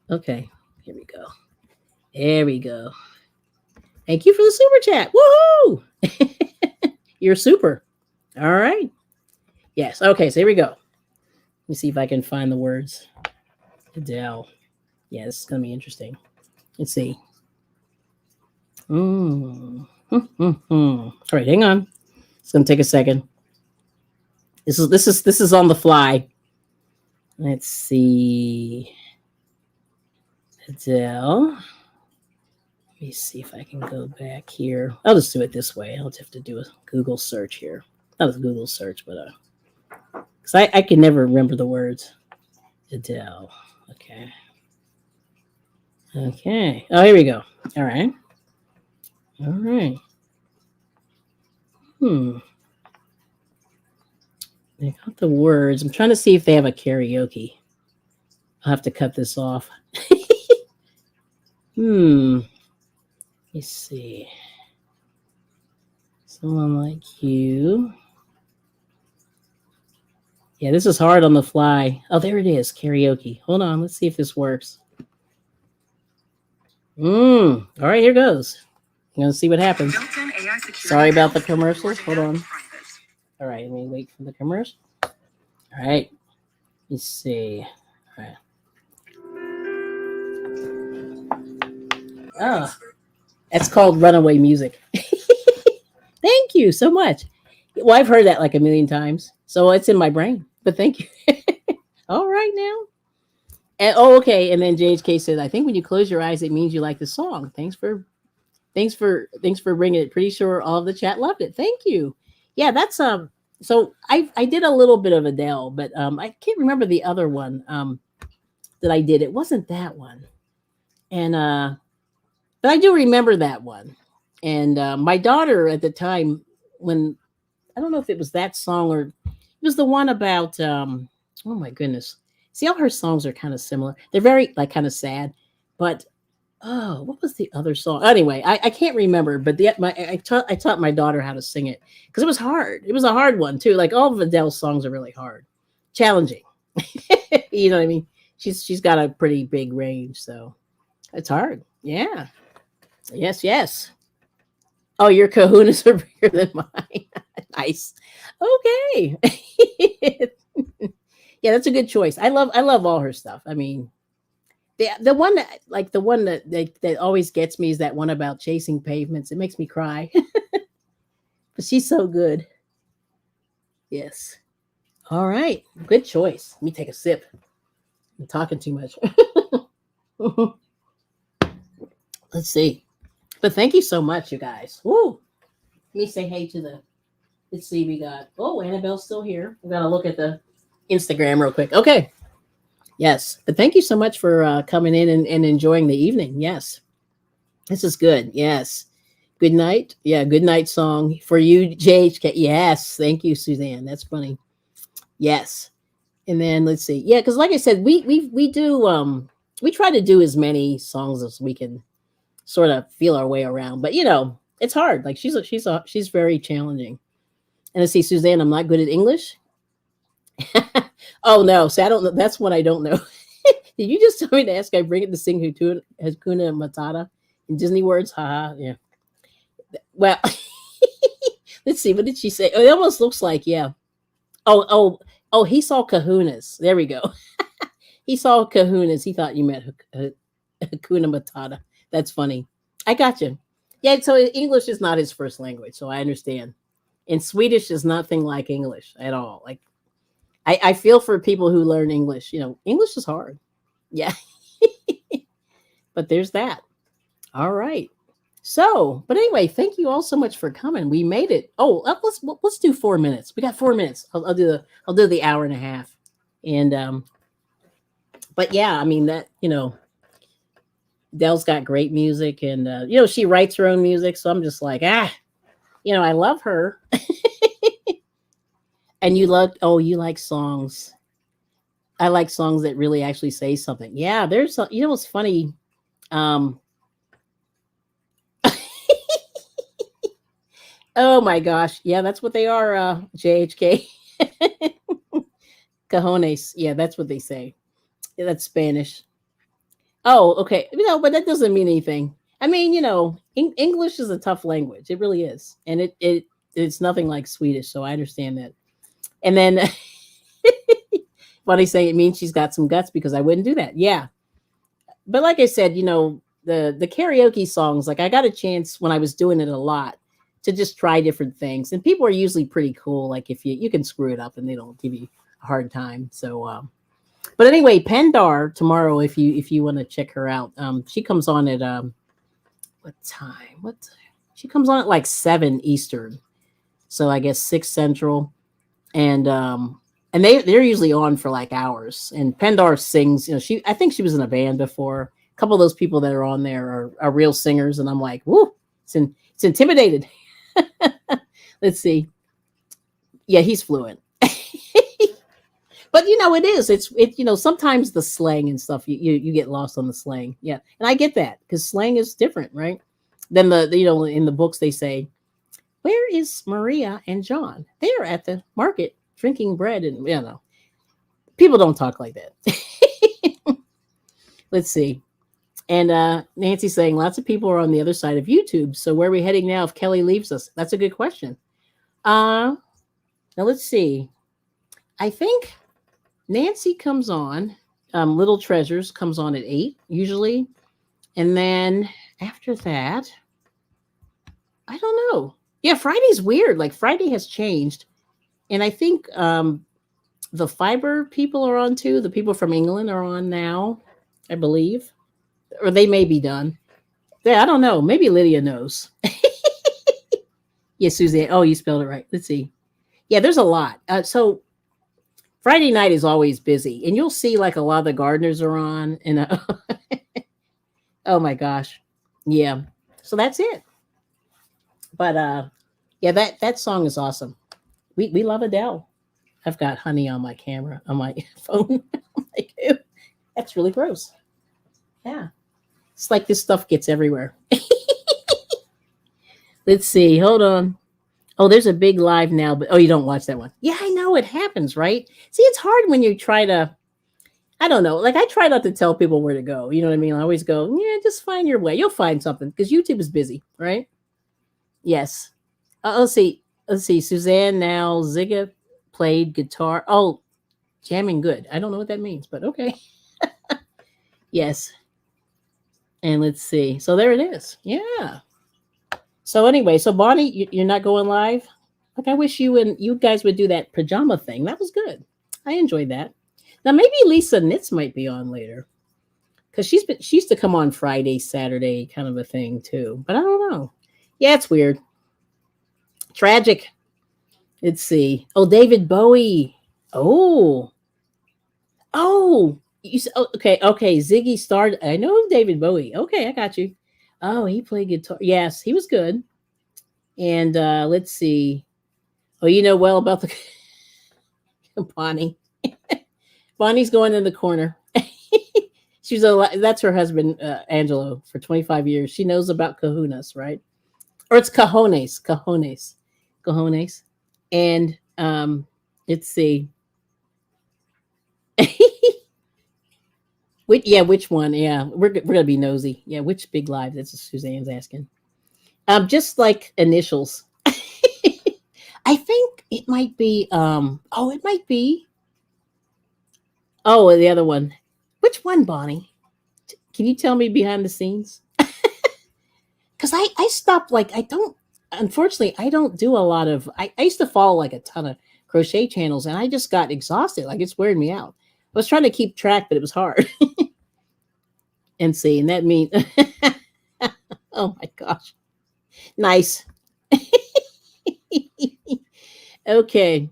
okay, here we go. There we go. Thank you for the super chat. Woohoo! You're super. All right. Yes. Okay. So here we go. Let me see if I can find the words. Adele. Yeah, this is going to be interesting. Let's see. All right, hang on. It's gonna take a second. This is on the fly. Let's see. Adele. Let me see if I can go back here. I'll just do it this way. I'll just have to do a Google search here. Not a Google search, but because I can never remember the words. Adele. Okay. Okay. Oh, here we go. All right. All right. They got the words. I'm trying to see if they have a karaoke. I'll have to cut this off. Let's see. Someone Like You. Yeah, this is hard on the fly. Oh, there it is. Karaoke. Hold on. Let's see if this works. All right, here goes. I'm going to see what happens. Sorry about the commercials. Hold on. All right, let me wait for the commercial. All right. Let's see. All right. Oh, that's called Runaway Music. Thank you so much. Well, I've heard that like a million times, so it's in my brain. But thank you. All right now. And okay. And then JHK said, I think when you close your eyes, it means you like the song. Thanks for bringing it. Pretty sure all of the chat loved it. Thank you. Yeah, that's so I did a little bit of Adele, but I can't remember the other one that I did. It wasn't that one. And but I do remember that one. And my daughter at the time, when I don't know if it was that song or it was the one about oh my goodness. See, all her songs are kind of similar. They're very like kind of sad, but Oh, what was the other song? Anyway, I can't remember, but I taught my daughter how to sing it because it was hard. It was a hard one too. Like all of Adele's songs are really hard, challenging. You know what I mean? She's got a pretty big range, so it's hard. Yeah. Yes, yes. Oh, your kahunas are bigger than mine. Nice. Okay. Yeah, that's a good choice. I love all her stuff. I mean, the one that like the one that always gets me is that one about chasing pavements. It makes me cry. But she's so good. Yes. All right. Good choice. Let me take a sip. I'm talking too much. Let's see. But thank you so much, you guys. Woo. Let me say hey to the. Let's see. We got. Oh, Annabelle's still here. We gotta look at the Instagram real quick. Okay. Yes. But thank you so much for coming in and enjoying the evening. Yes. This is good. Yes. Good night. Yeah. Good night song for you, JHK. Yes. Thank you, Suzanne. That's funny. Yes. And then let's see. Yeah, because like I said, we do we try to do as many songs as we can sort of feel our way around. But it's hard. Like she's very challenging. And let's see, Suzanne, I'm not good at English. Oh no, so I don't know. That's what I don't know. Did you just tell me to ask? I bring it to sing Hakuna Matata in Disney words. Haha. Yeah. Well, let's see. What did she say? Oh, it almost looks like yeah. Oh. He saw Kahunas. There we go. He saw Kahunas. He thought you meant Hakuna Matata. That's funny. I got you. Yeah. So English is not his first language, so I understand. And Swedish is nothing like English at all. Like I feel for people who learn English. English is hard. Yeah. But there's that. All right. So, but anyway, thank you all so much for coming. We made it. Oh, let's do 4 minutes. We got 4 minutes. I'll do the hour and a half. And but yeah, I mean that Dell's got great music, and she writes her own music. So I'm just like I love her. And you like songs. I like songs that really actually say something. Yeah, there's what's funny. Oh my gosh. Yeah, that's what they are, JHK. Cajones. Yeah, that's what they say. Yeah, that's Spanish. Oh, okay. But that doesn't mean anything. I mean, English is a tough language. It really is. And it's nothing like Swedish, so I understand that. And then funny saying it means she's got some guts because I wouldn't do that. Yeah. But like I said, the karaoke songs, like I got a chance when I was doing it a lot to just try different things. And people are usually pretty cool. Like if you can screw it up and they don't give you a hard time. So but anyway, Pendar tomorrow, if you want to check her out, she comes on at what time? She comes on at like 7 Eastern. So I guess 6 Central. And they're usually on for like hours. And Pendar sings, I think she was in a band before. A couple of those people that are on there are real singers, and I'm like, woo, it's intimidated. Let's see. Yeah, he's fluent. But it is. It's sometimes the slang and stuff you get lost on the slang. Yeah, and I get that because slang is different, right? Then in the books they say, "Where is Maria and John? They are at the market drinking bread," and people don't talk like that. Let's see. And Nancy's saying lots of people are on the other side of YouTube. So where are we heading now if Kelly leaves us? That's a good question. Now let's see. I think Nancy comes on. Little Treasures comes on at 8 usually. And then after that, I don't know. Yeah, Friday's weird. Like Friday has changed. And I think the Fiber people are on too. The people from England are on now, I believe. Or they may be done. Yeah, I don't know. Maybe Lydia knows. Yes, Suzanne. Oh, you spelled it right. Let's see. Yeah, there's a lot. So Friday night is always busy. And you'll see like a lot of the gardeners are on. And oh my gosh. Yeah. So that's it. But yeah, that song is awesome. We love Adele. I've got honey on my camera, on my phone. I'm like, ew, that's really gross. Yeah. It's like this stuff gets everywhere. Let's see. Hold on. Oh, there's a big live now, but oh, you don't watch that one. Yeah, I know it happens, right? See, it's hard when you try to, I don't know. Like I try not to tell people where to go. You know what I mean? I always go, yeah, just find your way. You'll find something because YouTube is busy, right? Yes. Let's see. Let's see. Suzanne now. Zigga played guitar. Oh, jamming good. I don't know what that means, but okay. Yes. And let's see. So there it is. Yeah. So anyway, so Bonnie, you're not going live. Like I wish you guys would do that pajama thing. That was good. I enjoyed that. Now maybe Lisa Knits might be on later because she used to come on Friday, Saturday, kind of a thing too. But I don't know. Yeah, it's weird. Tragic. Let's see. Oh, David Bowie. Oh. Okay. Ziggy started. I know David Bowie. Okay, I got you. Oh, he played guitar. Yes, he was good. And let's see. Oh, you know well about the Bonnie. Bonnie's going in the corner. That's her husband, Angelo, for 25 years. She knows about kahunas, right? Or it's cajones. And let's see. Which one? Yeah, we're gonna be nosy. Yeah, which big live? That's what Suzanne's asking. Just like initials. I think it might be. It might be. Oh, the other one. Which one, Bonnie? Can you tell me behind the scenes? Because I stopped. Like I don't. Unfortunately, I don't do a lot of. I used to follow like a ton of crochet channels, and I just got exhausted. Like it's wearing me out. I was trying to keep track, but it was hard. And see, and that means, oh my gosh, nice. Okay.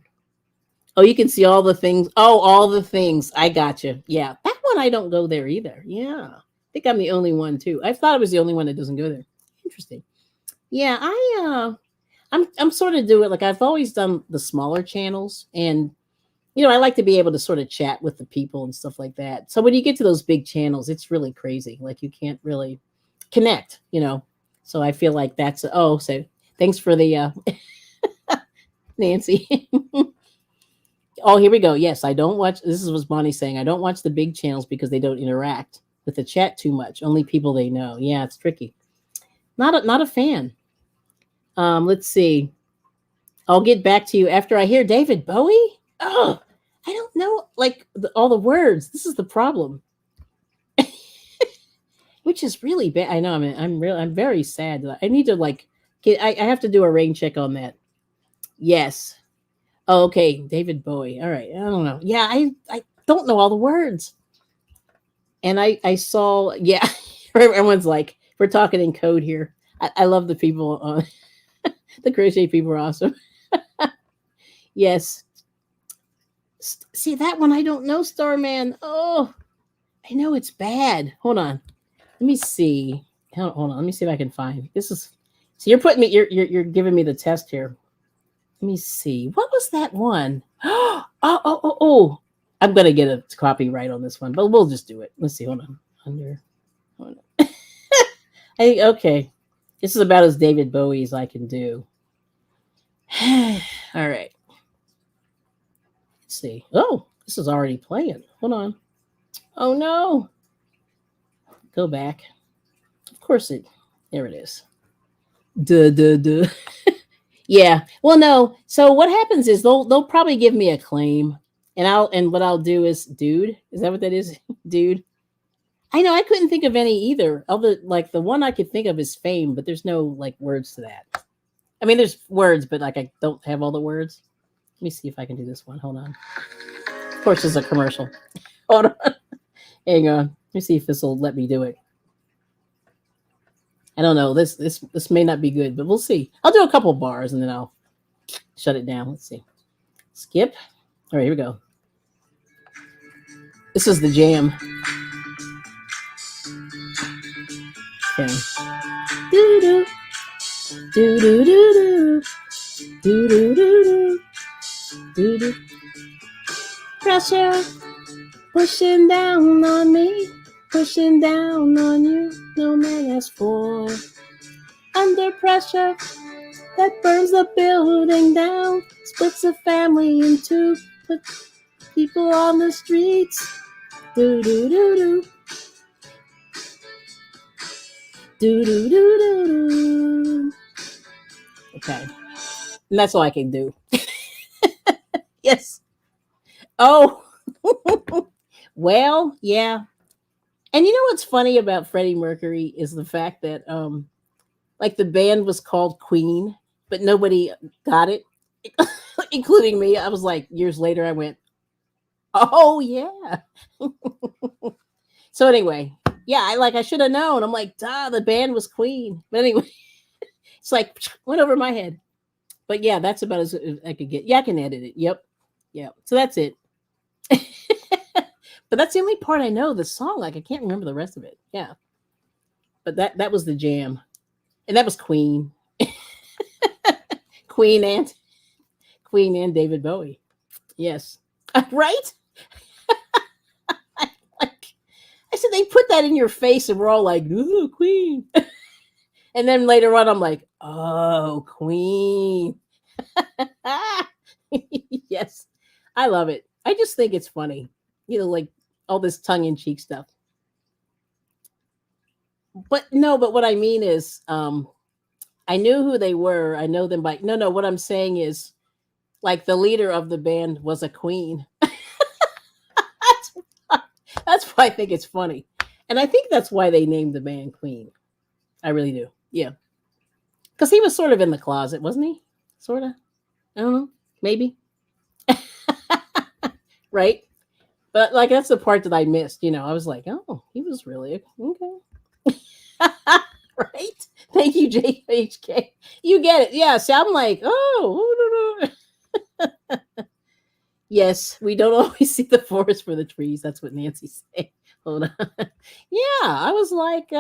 Oh, you can see all the things. Oh, all the things. I got you. Yeah, that one I don't go there either. Yeah, I think I'm the only one too. I thought I was the only one that doesn't go there. Interesting. Yeah, I'm sort of doing like I've always done the smaller channels, and I like to be able to sort of chat with the people and stuff like that. So when you get to those big channels, it's really crazy. Like you can't really connect, So I feel like that's, so thanks for the, Nancy. Oh, here we go. Yes, I don't watch, this is what Bonnie's saying. I don't watch the big channels because they don't interact with the chat too much. Only people they know. Yeah, it's tricky. Not a fan. Let's see. I'll get back to you after I hear David Bowie. Oh, I don't know, like all the words. This is the problem, which is really bad. I know. I mean, I'm very sad. I need to I have to do a rain check on that. Yes. Oh, okay, David Bowie. All right. I don't know. Yeah, I don't know all the words. And I saw. Yeah, everyone's like, we're talking in code here. I love the people on the crochet people are awesome. Yes. See that one? I don't know, Starman. Oh, I know it's bad. Hold on. Let me see. Hold on. Let me see if I can find. This is. So you're putting me. You're giving me the test here. Let me see. What was that one? Oh. I'm gonna get a copyright on this one, but we'll just do it. Let's see. Hold on. Hold on. Okay. This is about as David Bowie as I can do. All right. Let's see. Oh, this is already playing. Hold on. Oh no. Go back. Of course there it is. Duh. Yeah. Well, no. So what happens is they'll probably give me a claim, and what I'll do is, dude. Is that what that is? Dude. I know I couldn't think of any either. Other like the one I could think of is fame, but there's no like words to that. I mean, there's words, but like I don't have all the words. Let me see if I can do this one. Hold on. Of course, it's a commercial. Hold on. Hang on. Let me see if this will let me do it. I don't know. This may not be good, but we'll see. I'll do a couple bars and then I'll shut it down. Let's see. Skip. All right, here we go. This is the jam. Okay. Do-do. Do-do-do-do. Do-do-do-do. Pressure pushing down on me. pushing down on you, no man has for. Under pressure that burns the building down, splits a family in two, put people on the streets. Do do do do. Do do do do do. Okay. And that's all I can do. Yes. Oh. Well, yeah. And you know what's funny about Freddie Mercury is the fact that like the band was called Queen, but nobody got it, including me. I was like, years later, I went, oh yeah. So anyway, yeah, I should have known. I'm like, duh, the band was Queen. But anyway, it's like went over my head. But yeah, that's about as I could get. Yeah, I can edit it. Yep. Yeah. So that's it. But that's the only part I know the song. Like I can't remember the rest of it. Yeah. But that was the jam. And that was Queen. Queen and David Bowie. Yes. Right? I said they put that in your face and we're all like, ooh, Queen. And then later on I'm like, oh, Queen. Yes. I love it. I just think it's funny. You know, like all this tongue-in-cheek stuff. But what I mean is I knew who they were. I know them by no, what I'm saying is like the leader of the band was a queen. That's why I think it's funny. And I think that's why they named the band Queen. I really do. Yeah. Because he was sort of in the closet, wasn't he? Sort of. I don't know. Maybe. Right? But like that's the part that I missed. You know, I was like, oh, he was really okay. Right? Thank you, JHK. You get it. Yeah. So I'm like, oh, yes, we don't always see the forest for the trees. That's what Nancy said. Hold on. Yeah, I was like, you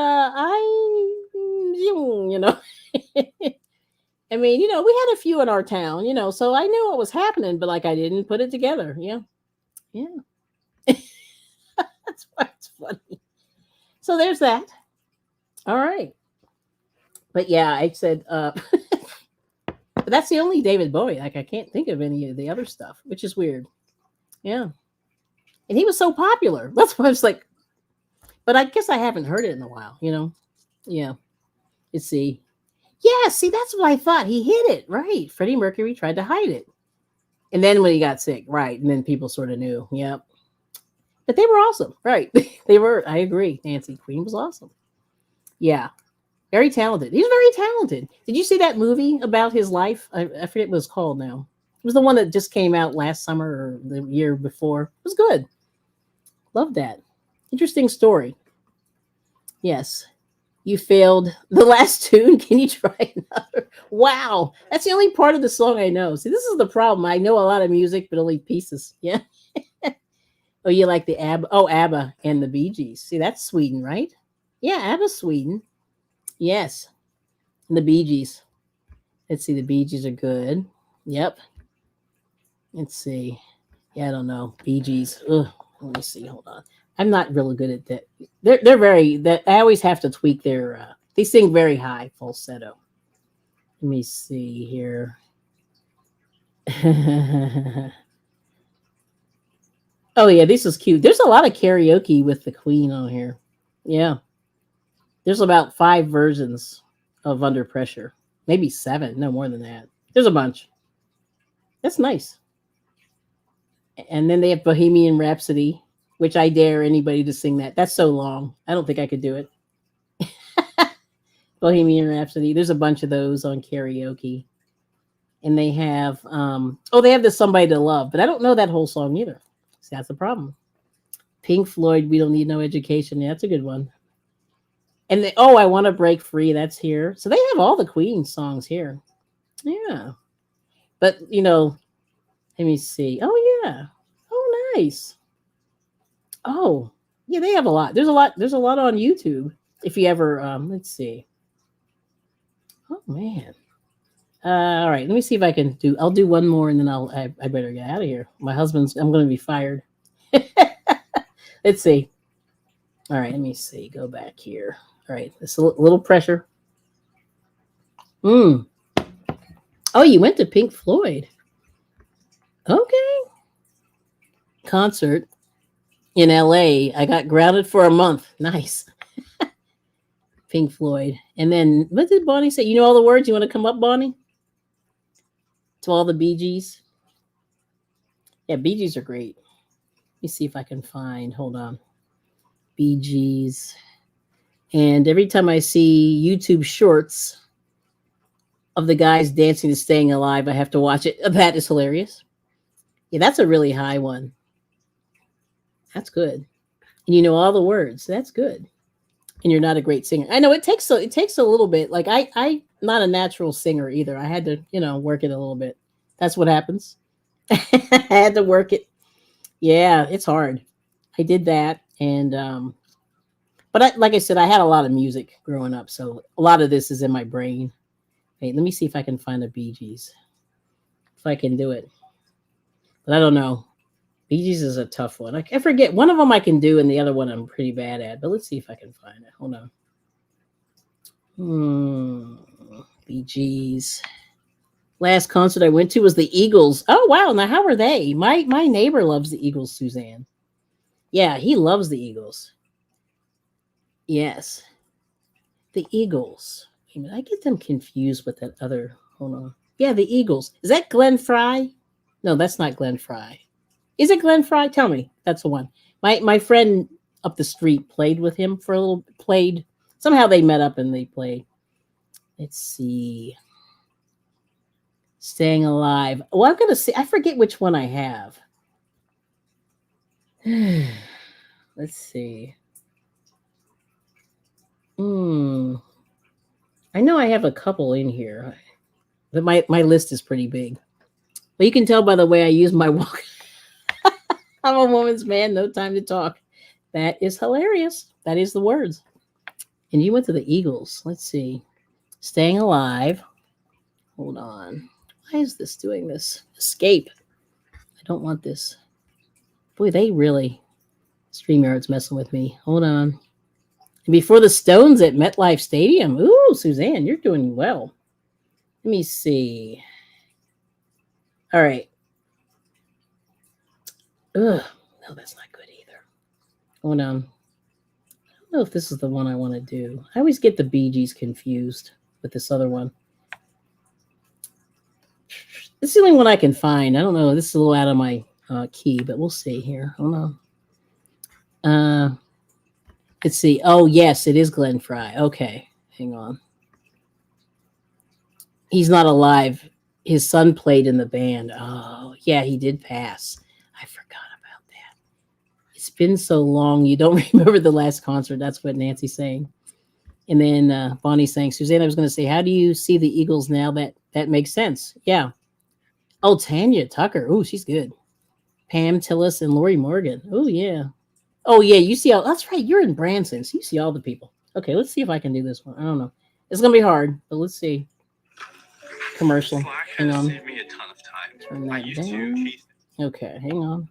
know, I mean, you know, we had a few in our town, you know, so I knew what was happening, but like I didn't put it together. Yeah. Yeah. That's why it's funny. So there's that. All right. But yeah, I said, but that's the only David Bowie. Like I can't think of any of the other stuff, which is weird. Yeah. And he was so popular. That's why I was like, but I guess I haven't heard it in a while, you know? Yeah. Let's see. Yeah, see, that's what I thought. He hid it. Right. Freddie Mercury tried to hide it. And then when he got sick, right. And then people sort of knew. Yep. But they were awesome. Right. They were. I agree. Nancy Queen was awesome. Yeah. Very talented. He's very talented. Did you see that movie about his life? I forget what it's called now. It was the one that just came out last summer or the year before. It was good. Love that. Interesting story. Yes. You failed the last tune. Can you try another? Wow. That's the only part of the song I know. See, this is the problem. I know a lot of music, but only pieces. Yeah. Oh, you like the ABBA? Oh, ABBA and the Bee Gees. See, that's Sweden, right? Yeah, ABBA's Sweden. Yes. And the Bee Gees. Let's see. The Bee Gees are good. Yep. Let's see. Yeah, I don't know. Bee Gees. Ugh. Let me see. Hold on. I'm not really good at that. They're very that I always have to tweak their they sing very high falsetto. Let me see here. Oh yeah, this is cute. There's a lot of karaoke with the Queen on here. Yeah. There's about 5 versions of Under Pressure. Maybe 7, no more than that. There's a bunch. That's nice. And then they have Bohemian Rhapsody, which I dare anybody to sing that. That's so long. I don't think I could do it. Bohemian Rhapsody. There's a bunch of those on karaoke. And they have, they have this Somebody to Love, but I don't know that whole song either. See, that's the problem. Pink Floyd, We Don't Need No Education. Yeah, that's a good one. And I Want to Break Free. That's here. So they have all the Queen songs here. Yeah. But, you know, let me see. Oh, yeah. Oh, nice. Oh, yeah, they have a lot. There's a lot on YouTube. If you ever, let's see. Oh man. All right, let me see if I'll do one more and then I better get out of here. I'm going to be fired. Let's see. All right, let me see. Go back here. All right, this little pressure. Mm. Oh, you went to Pink Floyd. Okay. Concert in LA. I got grounded for a month. Nice. Pink Floyd. And then what did Bonnie say? You know all the words? You want to come up, Bonnie? To all the Bee Gees? Yeah, Bee Gees are great. Let me see if I can find. Hold on. Bee Gees. And every time I see YouTube shorts of the guys dancing to Staying Alive, I have to watch it. That is hilarious. Yeah, that's a really high one. That's good. And you know all the words. That's good. And you're not a great singer. I know it takes a little bit. Like I not a natural singer either. I had to, work it a little bit. That's what happens. I had to work it. Yeah, it's hard. I did that, and but like I said, I had a lot of music growing up, so a lot of this is in my brain. Wait, let me see if I can find a Bee Gees. If I can do it, but I don't know. Bee Gees is a tough one. I forget one of them I can do, and the other one I'm pretty bad at. But let's see if I can find it. Hold on. Bee Gees. Last concert I went to was the Eagles. Oh wow! Now how are they? My neighbor loves the Eagles, Suzanne. Yeah, he loves the Eagles. Yes, the Eagles. Wait a minute, I get them confused with that other. Hold on. Yeah, the Eagles. Is that Glenn Fry? No, that's not Glenn Fry. Is it Glenn Fry? Tell me. That's the one. My friend up the street played with him for a little. Played. Somehow they met up and they played. Let's see. Staying Alive. Well, I'm gonna see. I forget which one I have. Let's see. I know I have a couple in here. But my list is pretty big. But you can tell by the way I use my walk. I'm a woman's man, no time to talk. That is hilarious. That is the words. And you went to the Eagles. Let's see. Staying Alive. Hold on. Why is this doing this? Escape. I don't want this. Boy, they really, StreamYard's messing with me. Hold on. And before the Stones at MetLife Stadium. Ooh, Suzanne, you're doing well. Let me see. All right. Ugh. No, that's not good either. Hold on. I don't know if this is the one I want to do. I always get the Bee Gees confused with this other one. This is the only one I can find. I don't know. This is a little out of my key, but we'll see here. Hold on. Let's see. Oh, yes, it is Glenn Fry. Okay. Hang on. He's not alive. His son played in the band. Oh, yeah, he did pass. I forgot about that. It's been so long. You don't remember the last concert. That's what Nancy's saying. And then Bonnie's saying, Suzanne, I was going to say, how do you see the Eagles now? That makes sense. Yeah. Oh, Tanya Tucker. Oh, she's good. Pam Tillis and Lori Morgan. Oh, yeah. Oh, yeah. You see all. That's right. You're in Branson. So you see all the people. Okay, let's see if I can do this one. I don't know. It's going to be hard, but let's see. Commercial. Hang on. Saved me a ton of time. Turn I that used to down. keep Okay, hang on.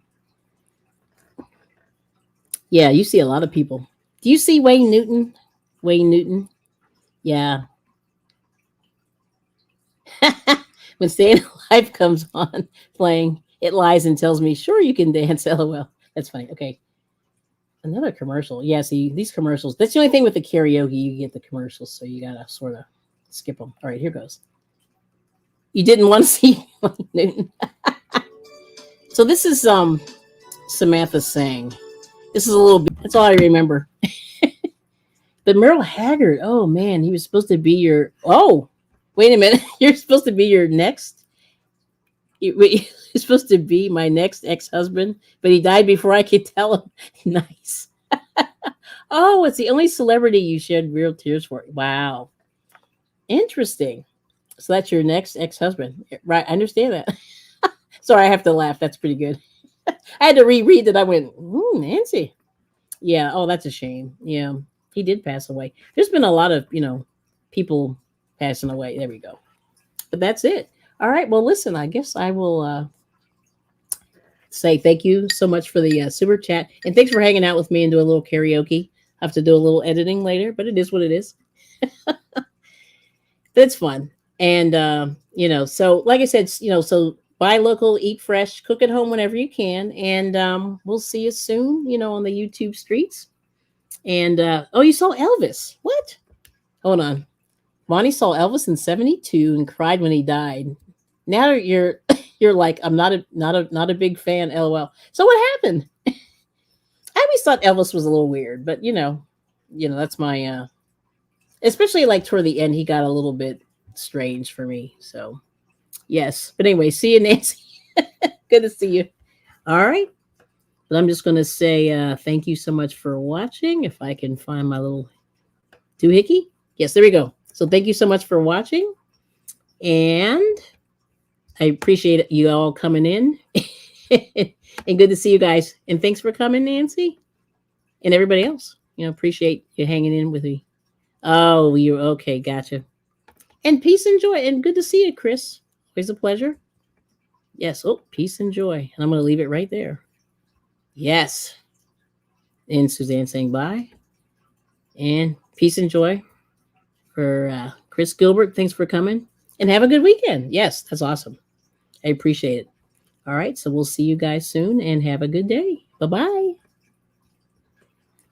Yeah, you see a lot of people. Do you see Wayne Newton? Wayne Newton? Yeah. When Staying Alive comes on playing, it lies and tells me, sure, you can dance. LOL. That's funny. Okay. Another commercial. Yeah, see, these commercials. That's the only thing with the karaoke. You get the commercials, so you got to sort of skip them. All right, here goes. You didn't want to see Wayne Newton. So this is Samantha saying. This is a little bit. That's all I remember. But Merle Haggard. Oh, man, he was supposed to be your. Oh, wait a minute. You're supposed to be your next. You're supposed to be my next ex-husband, but he died before I could tell him. Nice. Oh, it's the only celebrity you shed real tears for. Wow. Interesting. So that's your next ex-husband. Right. I understand that. Sorry, I have to laugh. That's pretty good. I had to reread that. I went, Nancy. Yeah. Oh, that's a shame. Yeah. He did pass away. There's been a lot of, people passing away. There we go. But that's it. All right. Well, listen, I guess I will say thank you so much for the super chat. And thanks for hanging out with me and doing a little karaoke. Have to do a little editing later, but it is what it is. That's fun. And so like I said, so buy local, eat fresh, cook at home whenever you can, and we'll see you soon, on the YouTube streets. And oh, you saw Elvis? What? Hold on. Bonnie saw Elvis in '72 and cried when he died. Now you're you're like, I'm not a big fan, LOL. So what happened? I always thought Elvis was a little weird, but that's my especially like toward the end, he got a little bit strange for me. So yes. But anyway, see you, Nancy. Good to see you. All right. But I'm just gonna say thank you so much for watching. If I can find my little doohickey. Yes, there we go. So thank you so much for watching. And I appreciate you all coming in. And good to see you guys. And thanks for coming, Nancy. And everybody else. Appreciate you hanging in with me. Oh, you're okay. Gotcha. And peace and joy. And good to see you, Chris. Always a pleasure. Yes. Oh, peace and joy. And I'm going to leave it right there. Yes. And Suzanne saying bye. And peace and joy for Chris Gilbert. Thanks for coming. And have a good weekend. Yes, that's awesome. I appreciate it. All right. So we'll see you guys soon and have a good day. Bye-bye.